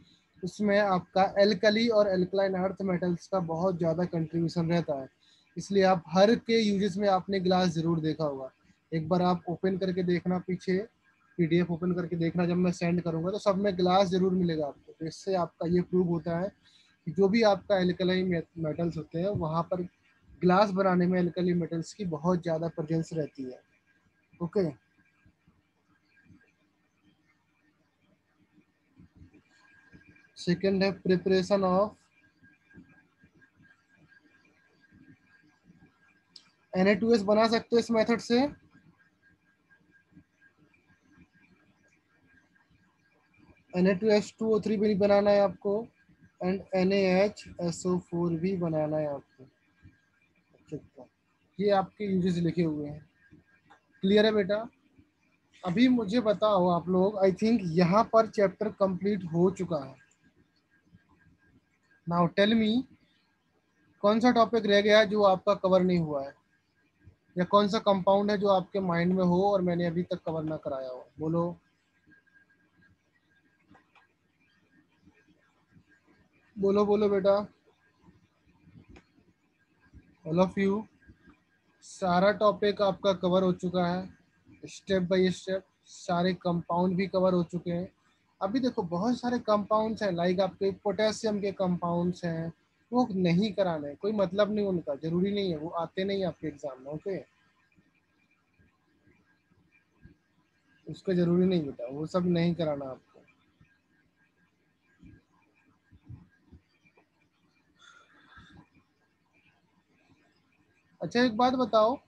उसमें आपका एल्कली और एल्कलाइन अर्थ मेटल्स का बहुत ज़्यादा कंट्रीब्यूशन रहता है। इसलिए आप हर के यूजेस में आपने ग्लास जरूर देखा होगा। एक बार आप ओपन करके देखना, पीछे PDF ओपन करके देखना, जब मैं सेंड करूंगा तो सब में ग्लास जरूर मिलेगा आपको। तो इससे आपका ये प्रूव होता है कि जो भी आपका एल्कलाइन मेटल्स होते हैं वहाँ पर ग्लास बनाने में एल्कली मेटल्स की बहुत ज़्यादा प्रेजेंस रहती है। ओके, सेकंड है प्रिपरेशन ऑफ Na2S। बना सकते हो इस मेथड से। Na2H2O3 भी बनाना है आपको एंड NaHSO4 भी बनाना है आपको। अच्छा, ये आपके यूजेस लिखे हुए हैं। क्लियर है बेटा? अभी मुझे बताओ आप लोग, आई थिंक यहाँ पर चैप्टर कंप्लीट हो चुका है। नाउ टेल मी, कौन सा टॉपिक रह गया है जो आपका कवर नहीं हुआ है, या कौन सा कंपाउंड है जो आपके माइंड में हो और मैंने अभी तक कवर ना कराया हो? बोलो बोलो बोलो बेटा, ऑल ऑफ यू। सारा टॉपिक आपका कवर हो चुका है स्टेप बाय स्टेप, सारे कंपाउंड भी कवर हो चुके हैं। अभी देखो बहुत सारे कंपाउंड्स हैं, लाइक आपके पोटेशियम के कंपाउंड्स हैं, वो नहीं कराना है, कोई मतलब नहीं उनका, जरूरी नहीं है, वो आते नहीं आपके एग्जाम में। ओके, उसका जरूरी नहीं बेटा, वो सब नहीं कराना आपको। अच्छा एक बात बताओ,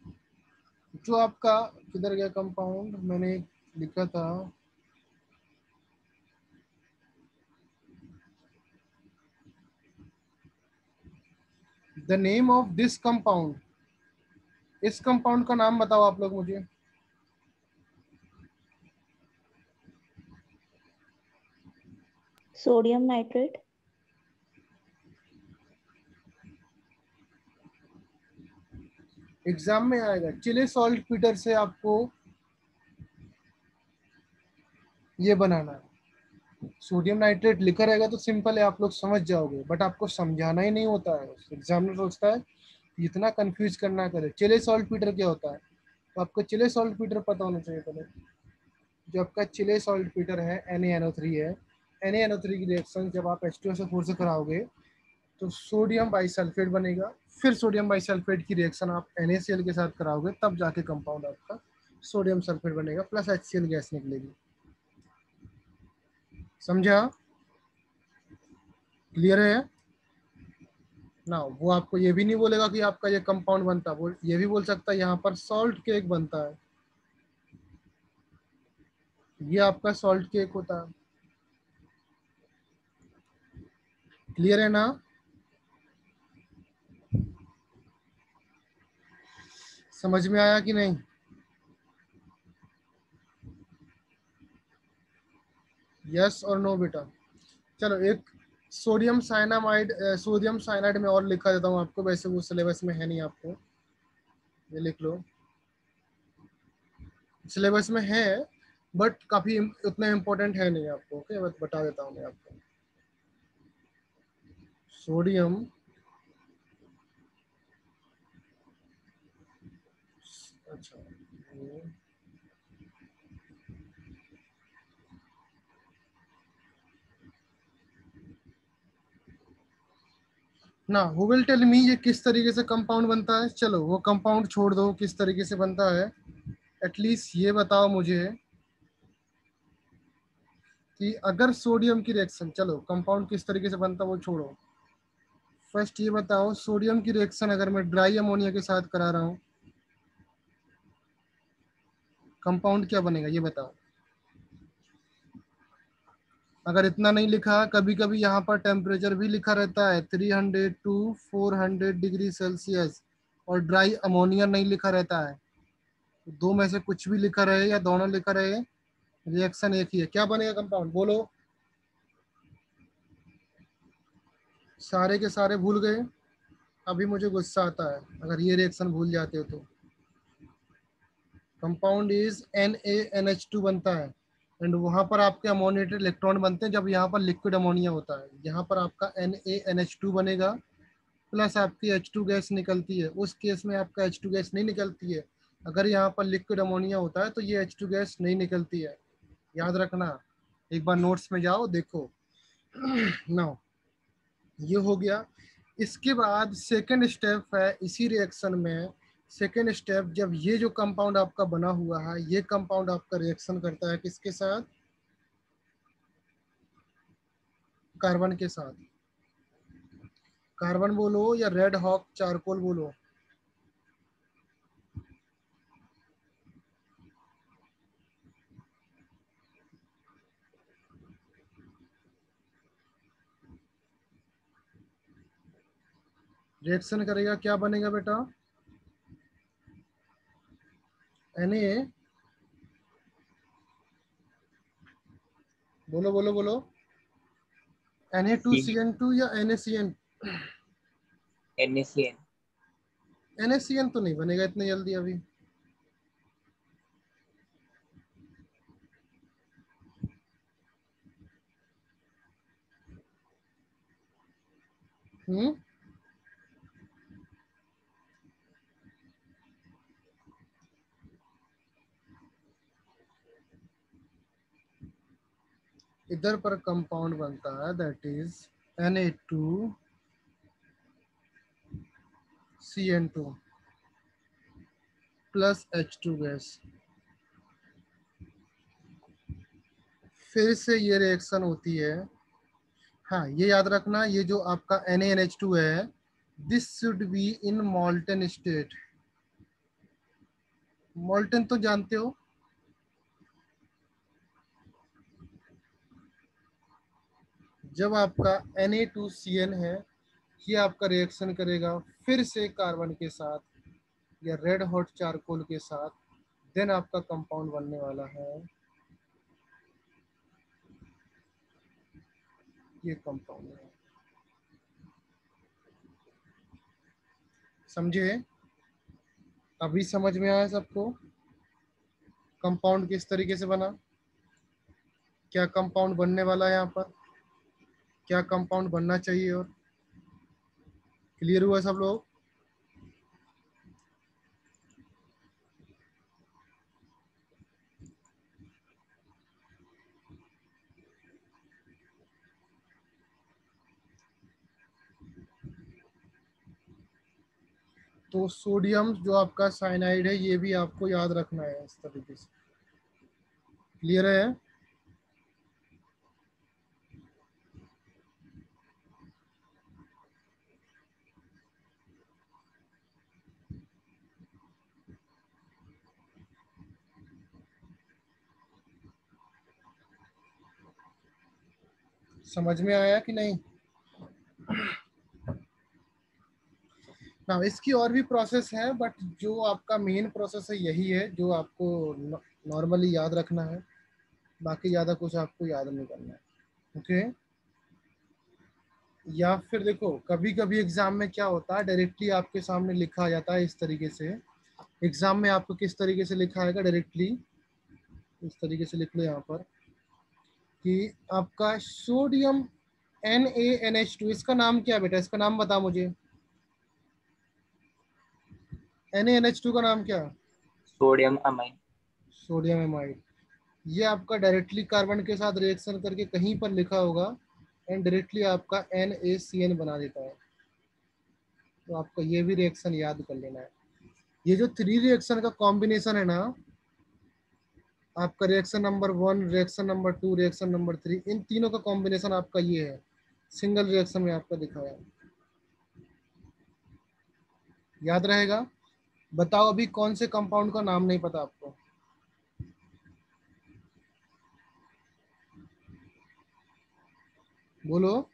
जो आपका किधर गया कंपाउंड, मैंने लिखा था the name of this compound, इस कंपाउंड का नाम बताओ आप लोग मुझे। Sodium nitrate. एग्जाम में आएगा, चिले सॉल्ट पीटर से आपको ये बनाना है। सोडियम नाइट्रेट लिखा रहेगा तो सिंपल है, आप लोग समझ जाओगे, बट आपको समझाना ही नहीं होता है। एग्जामिनर सोचता है इतना कंफ्यूज करना करे। चिले सॉल्ट पीटर क्या होता है, तो आपको चिले सॉल्ट पीटर पता होना चाहिए पहले। जो आपका चिले सॉल्ट पीटर है NaNO3 है, NaNO3 की रिएक्शन जब आप H2SO4 से कराओगे तो सोडियम बाइसल्फेट बनेगा, फिर सोडियम बाइसल्फेट की रिएक्शन आप NaCl के साथ कराओगे, तब जाके कंपाउंड आपका सोडियम सल्फेट बनेगा प्लस HCl गैस निकलेगी। समझा? क्लियर है ना? वो आपको ये भी नहीं बोलेगा कि आपका ये कंपाउंड बनता है, वो ये भी बोल सकता है यहाँ पर सॉल्ट केक बनता है, ये आपका सॉल्ट केक होता है। क्लियर है ना? समझ में आया कि नहीं? यस और नो बेटा? चलो एक सोडियम साइनामाइड, सोडियम साइनाइड में और लिखा देता हूँ आपको, वैसे वो सिलेबस में है नहीं, आपको ये लिख लो, सिलेबस में है बट काफी उतना इम्पोर्टेंट है नहीं आपको। ओके, बता देता हूँ मैं आपको। सोडियम, अच्छा ना, हु विल टेल मी ये किस तरीके से कंपाउंड बनता है? चलो वो कंपाउंड छोड़ दो, किस तरीके से बनता है, एटलीस्ट ये बताओ मुझे कि अगर सोडियम की रिएक्शन, चलो कंपाउंड किस तरीके से बनता है वो छोड़ो, फर्स्ट ये बताओ सोडियम की रिएक्शन अगर मैं ड्राई अमोनिया के साथ करा रहा हूँ, कंपाउंड क्या बनेगा ये बताओ। अगर इतना नहीं लिखा, कभी कभी यहाँ पर टेम्परेचर भी लिखा रहता है 300 टू 400 डिग्री सेल्सियस, और ड्राई अमोनिया नहीं लिखा रहता है। तो दो में से कुछ भी लिखा रहे या दोनों लिखा रहे, रिएक्शन एक ही है, क्या बनेगा कंपाउंड? बोलो। सारे के सारे भूल गए? अभी मुझे गुस्सा आता है अगर ये रिएक्शन भूल जाते हो तो। कंपाउंड इज NaNH2 बनता है, एंड वहां पर आपके अमोनिएटेड इलेक्ट्रॉन बनते हैं जब यहाँ पर लिक्विड अमोनिया होता है। यहाँ पर आपका NaNH2 बनेगा, प्लस आपकी H2 गैस निकलती है। उस केस में आपका H2 गैस नहीं निकलती है, अगर यहाँ पर लिक्विड अमोनिया होता है तो ये H2 गैस नहीं निकलती है, याद रखना। एक बार नोट्स में जाओ देखो। नाउ ये हो गया। इसके बाद सेकेंड स्टेप है इसी रिएक्शन में। सेकेंड स्टेप, जब ये जो कंपाउंड आपका बना हुआ है, ये कंपाउंड आपका रिएक्शन करता है किसके साथ? कार्बन के साथ। कार्बन बोलो या रेड हॉक चारकोल बोलो। रिएक्शन करेगा, क्या बनेगा बेटा? Na, बोलो बोलो बोलो, Na2Cn2 या NaCN? NaCN। NaCN तो नहीं बनेगा इतने जल्दी अभी। इधर पर कंपाउंड बनता है that is Na2Cn2 plus H2 gas. फिर से ये रिएक्शन होती है। हाँ ये याद रखना, ये जो आपका NaNH2 है, this should be in मॉल्टन state. मॉल्टन तो जानते हो, जब आपका Na2Cn है, ये आपका रिएक्शन करेगा फिर से कार्बन के साथ या रेड हॉट चारकोल के साथ, देन आपका कंपाउंड बनने वाला है ये कंपाउंड है। समझे? अभी समझ में आया सबको कंपाउंड किस तरीके से बना, क्या कंपाउंड बनने वाला है यहाँ पर, क्या कंपाउंड बनना चाहिए, और क्लियर हुआ सब लोग? तो सोडियम जो आपका साइनाइड है ये भी आपको याद रखना है इस तरीके से। क्लियर है? समझ में आया कि नहीं? ना इसकी और भी प्रोसेस है, बट जो आपका मेन प्रोसेस है यही है जो आपको नॉर्मली याद रखना है। बाकी ज़्यादा कुछ आपको याद नहीं करना है। ओके। या फिर देखो कभी कभी एग्जाम में क्या होता है, डायरेक्टली आपके सामने लिखा आ जाता है इस तरीके से। एग्जाम में आपको किस तरीके से लिखा आएगा, डायरेक्टली इस तरीके से लिख लो यहाँ पर कि आपका सोडियम NaNH2, इसका नाम क्या है बेटा? इसका नाम बता मुझे। NaNH2 का नाम क्या है? Sodium amine. Sodium amide. ये आपका डायरेक्टली कार्बन के साथ रिएक्शन करके कहीं पर लिखा होगा एंड डायरेक्टली आपका NaCN बना देता है। तो आपका ये भी रिएक्शन याद कर लेना है। ये जो 3 रिएक्शन का कॉम्बिनेशन है ना, आपका reaction number 1, reaction number 2, reaction number 3, इन तीनों का कॉम्बिनेशन आपका ये है, सिंगल रिएक्शन में आपका दिखाया है। याद रहेगा? बताओ अभी कौन से कंपाउंड का नाम नहीं पता आपको? बोलो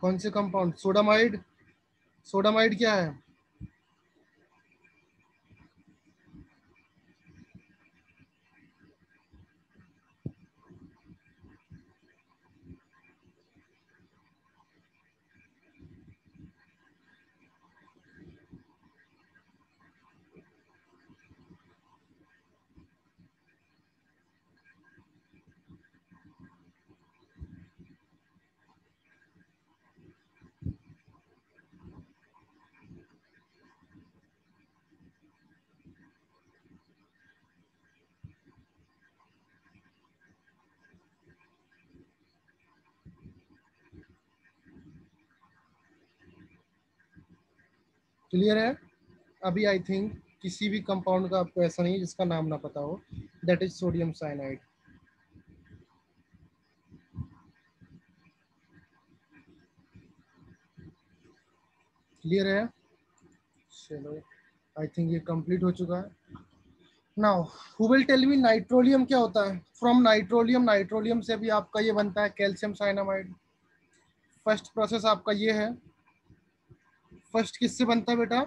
कौन से कंपाउंड? सोडामाइड। सोडामाइड क्या है? क्लियर है? अभी आई थिंक किसी भी कंपाउंड का आपको ऐसा नहीं है जिसका नाम ना पता हो। That is sodium cyanide. Clear है? चलो आई थिंक ये कंप्लीट हो चुका है। Now who will tell me nitrolium क्या होता है? फ्रॉम नाइट्रोलियम, नाइट्रोलियम से भी आपका ये बनता है कैल्शियम साइनामाइड। फर्स्ट प्रोसेस आपका ये है। फर्स्ट किससे बनता है बेटा?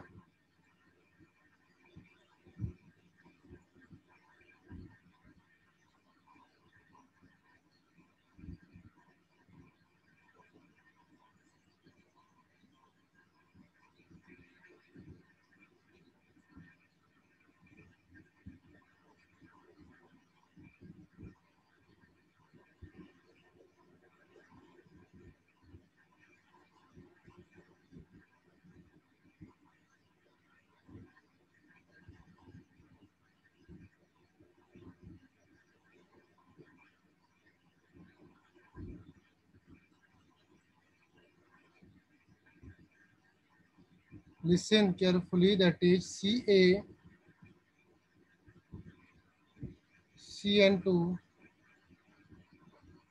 Listen carefully, that is CaCN2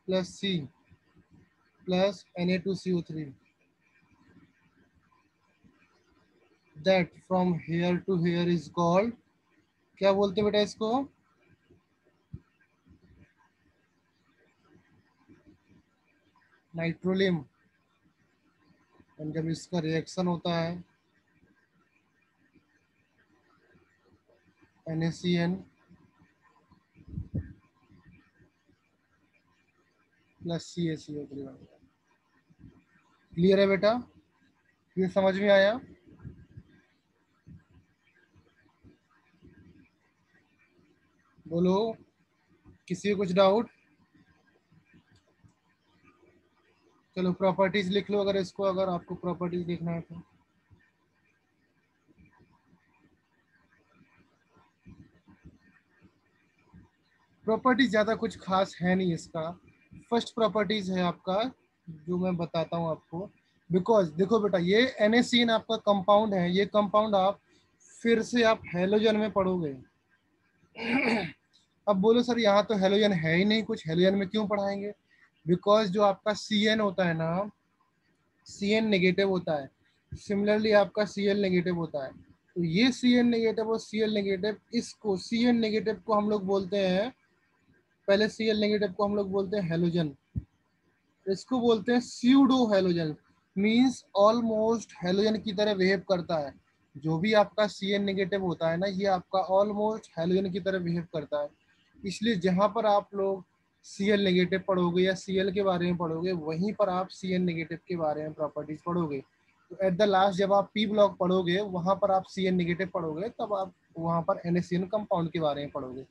plus C plus Na2CO3, that from here to here is called, क्या बोलते बेटा इसको? नाइट्रोलियम। जब इसका रिएक्शन होता है NaCN प्लस CaCO3। क्लियर है बेटा? ये समझ में आया? बोलो किसी को कुछ डाउट? चलो प्रॉपर्टीज लिख लो, अगर इसको, अगर आपको प्रॉपर्टीज देखना है तो। प्रॉपर्टीज ज़्यादा कुछ खास है नहीं इसका। फर्स्ट प्रॉपर्टीज है आपका जो मैं बताता हूँ आपको, बिकॉज देखो बेटा, ये NaCN आपका कंपाउंड है, ये कंपाउंड आप फिर से आप हेलोजन में पढ़ोगे। अब बोलो सर यहाँ तो हेलोजन है ही नहीं कुछ, हेलोजन में क्यों पढ़ाएंगे? बिकॉज जो आपका CN होता है ना, CN नेगेटिव होता है, सिमिलरली आपका Cl नेगेटिव होता है। तो ये CN नेगेटिव और Cl नेगेटिव, इसको CN नेगेटिव को हम लोग बोलते हैं, पहले Cl नेगेटिव को हम लोग बोलते हैं हेलोजन, इसको बोलते हैं pseudo halogen, means almost halogen की तरह बिहेव करता है। जो भी आपका CN नेगेटिव होता है ना, ये आपका ऑलमोस्ट हेलोजन की तरह बिहेव करता है। इसलिए जहां पर आप लोग Cl नेगेटिव पढ़ोगे या Cl के बारे में पढ़ोगे, वहीं पर आप CN नेगेटिव के बारे में प्रॉपर्टीज पढ़ोगे। तो एट द लास्ट जब आप P ब्लॉक पढ़ोगे, वहां पर आप CN नेगेटिव पढ़ोगे, तब आप वहां पर NaCN कंपाउंड के बारे में पढ़ोगे।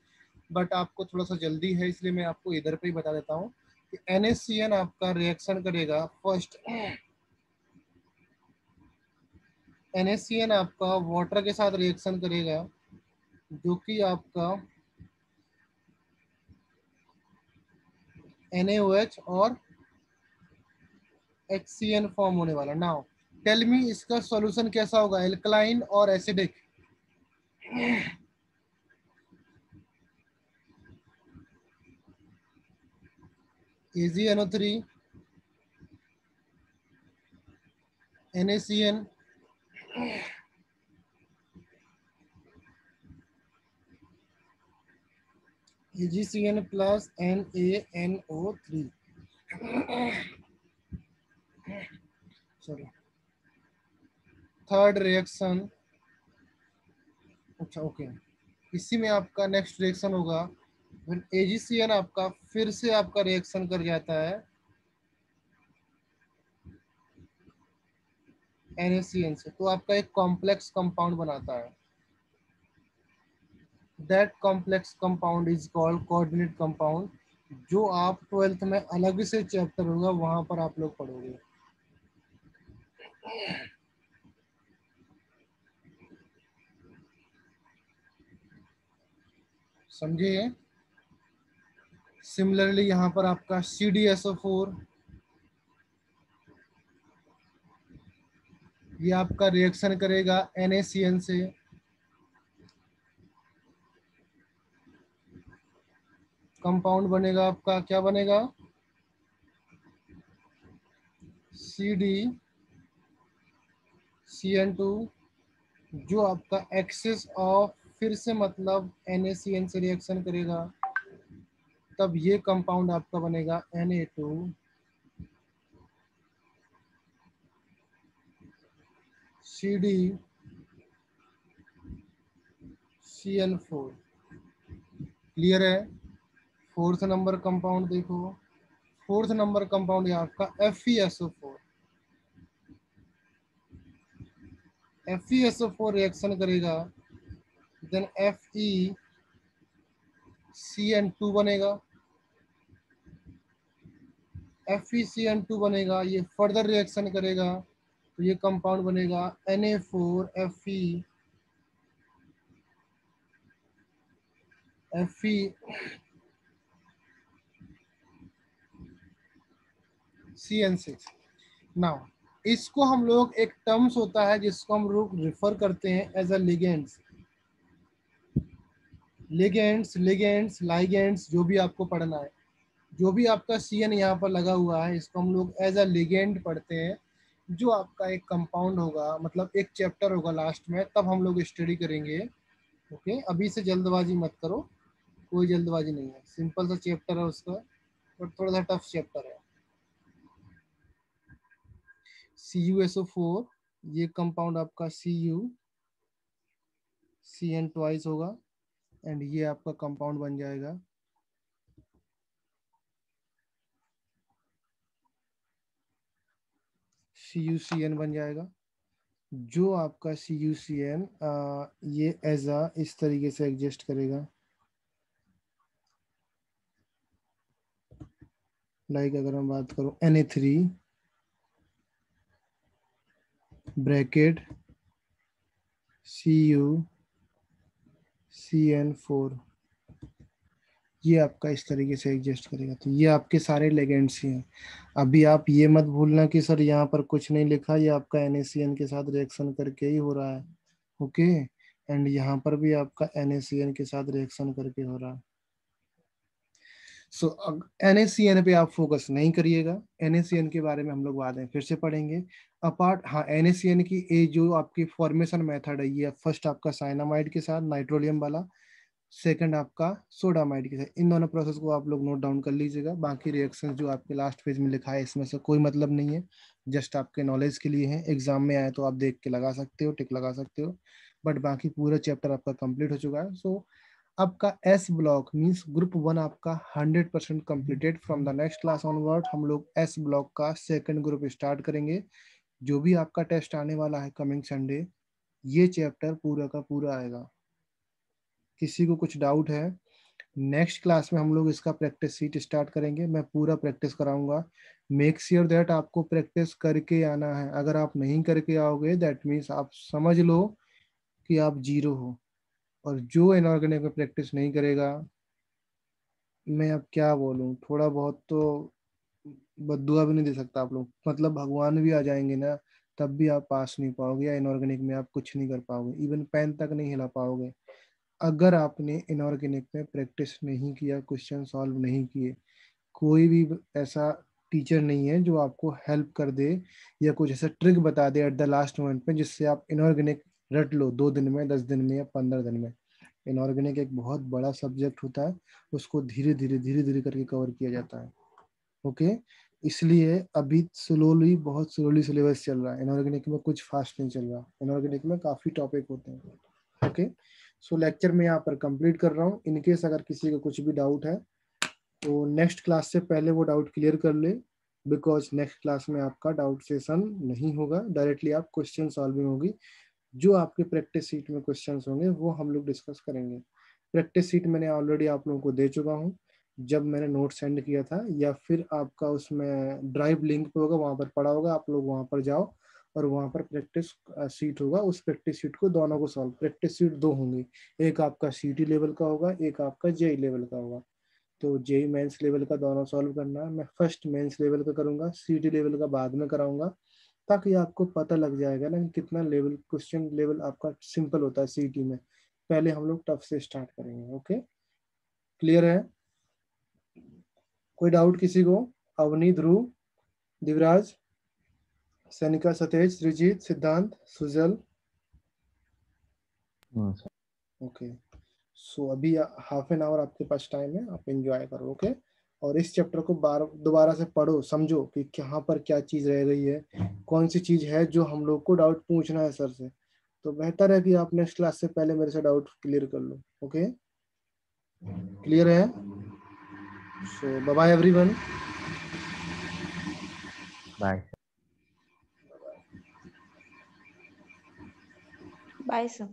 बट आपको थोड़ा सा जल्दी है, इसलिए मैं आपको इधर पे ही बता देता हूँ कि NaCN आपका रिएक्शन करेगा फर्स्ट, NaCN आपका वाटर के साथ रिएक्शन करेगा, जो कि आपका NaOH और HCN फॉर्म होने वाला। नाउ टेल मी इसका सॉल्यूशन कैसा होगा, एल्कलाइन और acidic? AgNO3 NaCN AgCN plus NaNO3। चलो थर्ड रिएक्शन, अच्छा ओके, इसी में आपका नेक्स्ट रिएक्शन होगा, AgCN आपका फिर से आपका रिएक्शन कर जाता है NaCN से, तो आपका एक कॉम्प्लेक्स कंपाउंड बनाता है। That complex compound is called coordinate compound, जो आप 12th में अलग से चैप्टर होगा, वहां पर आप लोग पढ़ोगे। समझे? सिमिलरली यहाँ पर आपका CdSO4, ये आपका रिएक्शन करेगा NaCN से, कंपाउंड बनेगा आपका, क्या बनेगा? CdCN2, जो आपका एक्सेस ऑफ फिर से मतलब NaCN से रिएक्शन करेगा, तब ये कंपाउंड आपका बनेगा Na2CdCN4। क्लियर है? फोर्थ नंबर कंपाउंड देखो, फोर्थ नंबर कंपाउंड है आपका FeSO4। FeSO4 रिएक्शन करेगा, देन FeCN2 बनेगा, FeCN2 बनेगा, ये फर्दर रिएक्शन करेगा, तो ये कंपाउंड बनेगा FeCN6। नाउ इसको हम लोग, एक टर्म्स होता है जिसको हम लोग रिफर करते हैं as a ligands, ligands ligands, जो भी आपको पढ़ना है, जो भी आपका CN यहाँ पर लगा हुआ है, इसको हम लोग एज अ लिगेंड पढ़ते हैं। जो आपका एक कंपाउंड होगा, मतलब एक चैप्टर होगा लास्ट में, तब हम लोग स्टडी करेंगे। ओके, अभी से जल्दबाजी मत करो, कोई जल्दबाजी नहीं है, सिंपल सा चैप्टर है उसका, बट थोड़ा सा टफ चैप्टर है। CuSO4, ये कंपाउंड आपका CuCN ट्वाइस होगा, एंड ये आपका कंपाउंड बन जाएगा CuCN बन जाएगा। जो आपका CuCN ये एज अ इस तरीके से एग्जिस्ट करेगा, लाइक अगर मैं बात करूं Na3 ब्रैकेट CuCN4, ये आपका इस तरीके से एडजस्ट करेगा। तो ये आपके सारे लेगेंड्स ही हैं। अभी आप ये मत भूलना कि सर यहाँ पर कुछ नहीं लिखा, ये आपका NaCN के साथ रिएक्शन करके ही हो रहा है। ओके, एंड यहाँ पर भी आपका NaCN के साथ रिएक्शन करके हो रहा है। सो NaCN पे आप फोकस नहीं करिएगा, NaCN के बारे में हम लोग बाद में फिर से पढ़ेंगे। अपार्ट, हाँ, NaCN की ये जो आपकी फॉर्मेशन मेथड है, ये फर्स्ट आपका साइनामाइड के साथ नाइट्रोलियम वाला, सेकंड आपका सोडामाइड के साथ। इन दोनों प्रोसेस को आप लोग नोट डाउन कर लीजिएगा। बाकी रिएक्शन जो आपके लास्ट पेज में लिखा है इसमें से कोई मतलब नहीं है, जस्ट आपके नॉलेज के लिए है। एग्जाम में आए तो आप देख के लगा सकते हो, टिक लगा सकते हो, बट बाकी पूरा चैप्टर आपका कंप्लीट हो चुका है। सो आपका S ब्लॉक मीन्स ग्रुप 1 आपका 100% completed. From the next class onward हम लोग S ब्लॉक का सेकंड ग्रुप स्टार्ट करेंगे। जो भी आपका टेस्ट आने वाला है कमिंग संडे, ये चैप्टर पूरा का पूरा आएगा। किसी को कुछ डाउट है, नेक्स्ट क्लास में हम लोग इसका प्रैक्टिस सीट स्टार्ट करेंगे। मैं पूरा प्रैक्टिस कराऊंगा। मेक श्योर दैट आपको प्रैक्टिस करके आना है। अगर आप नहीं करके आओगे दैट मीन्स आप समझ लो कि आप जीरो हो। और जो इनऑर्गेनिक में प्रैक्टिस नहीं करेगा, मैं अब क्या बोलूं, थोड़ा बहुत तो बद्दुआ भी नहीं दे सकता आप लोग, मतलब भगवान भी आ जाएंगे ना तब भी आप पास नहीं पाओगे, या इनऑर्गेनिक में आप कुछ नहीं कर पाओगे, इवन पेन तक नहीं हिला पाओगे। अगर आपने इनऑर्गेनिक में प्रैक्टिस नहीं किया, क्वेश्चन सॉल्व नहीं किए, कोई भी ऐसा टीचर नहीं है जो आपको हेल्प कर दे या कुछ ऐसा ट्रिक बता दे एट द लास्ट मोमेंट पे जिससे आप इनऑर्गेनिक रट लो 2 दिन में, 10 दिन में या 15 दिन में। इनऑर्गेनिक एक बहुत बड़ा सब्जेक्ट होता है, उसको धीरे धीरे करके कवर किया जाता है। ओके, इसलिए अभी स्लोली, बहुत स्लोली सिलेबस चल रहा है। इनऑर्गेनिक में कुछ फास्ट नहीं चल रहा, इनऑर्गेनिक में काफी टॉपिक होते हैं। ओके, सो लेक्चर में यहाँ पर कंप्लीट कर रहा हूँ। इनकेस अगर किसी को कुछ भी डाउट है तो नेक्स्ट क्लास से पहले वो डाउट क्लियर कर ले, बिकॉज नेक्स्ट क्लास में आपका डाउट सेशन नहीं होगा, डायरेक्टली आप क्वेश्चन सॉल्विंग होगी। जो आपके प्रैक्टिस सीट में क्वेश्चंस होंगे वो हम लोग डिस्कस करेंगे। प्रैक्टिस सीट मैंने ऑलरेडी आप लोगों को दे चुका हूँ जब मैंने नोट सेंड किया था, या फिर आपका उसमें ड्राइव लिंक पे होगा, वहाँ पर पड़ा होगा, आप लोग वहाँ पर जाओ और वहाँ पर प्रैक्टिस सीट होगा। उस प्रैक्टिस सीट को दोनों को सॉल्व, प्रैक्टिस सीट 2 होंगी, एक आपका CT लेवल का होगा, एक आपका JEE लेवल का होगा। तो JEE मेंस लेवल का दोनों सॉल्व करना है। मैं फर्स्ट मेंस लेवल का करूँगा, CT लेवल का बाद में कराऊंगा, ताकि आपको पता लग जाएगा ना कि कितना लेवल, क्वेश्चन लेवल आपका सिंपल होता है CT में। पहले हम लोग टफ से स्टार्ट करेंगे। ओके, क्लियर है? कोई डाउट किसी को? अवनी, ध्रुव, दिवराज, सैनिका, सतेज, सृजीत, सिद्धांत, सुजल? ओके, सो अभी हाफ एन आवर आपके पास टाइम है, आप एंजॉय करो। ओके, और इस चैप्टर को दोबारा से पढ़ो, समझो कि कहाँ पर क्या चीज़ रह गई है, कौन सी चीज़ है जो हम लोग को डाउट पूछना है सर से। तो बेहतर है कि आप नेक्स्ट क्लास से पहले मेरे से डाउट क्लियर कर लो। ओके, क्लियर है? So bye bye everyone. Bye. Bye, sir.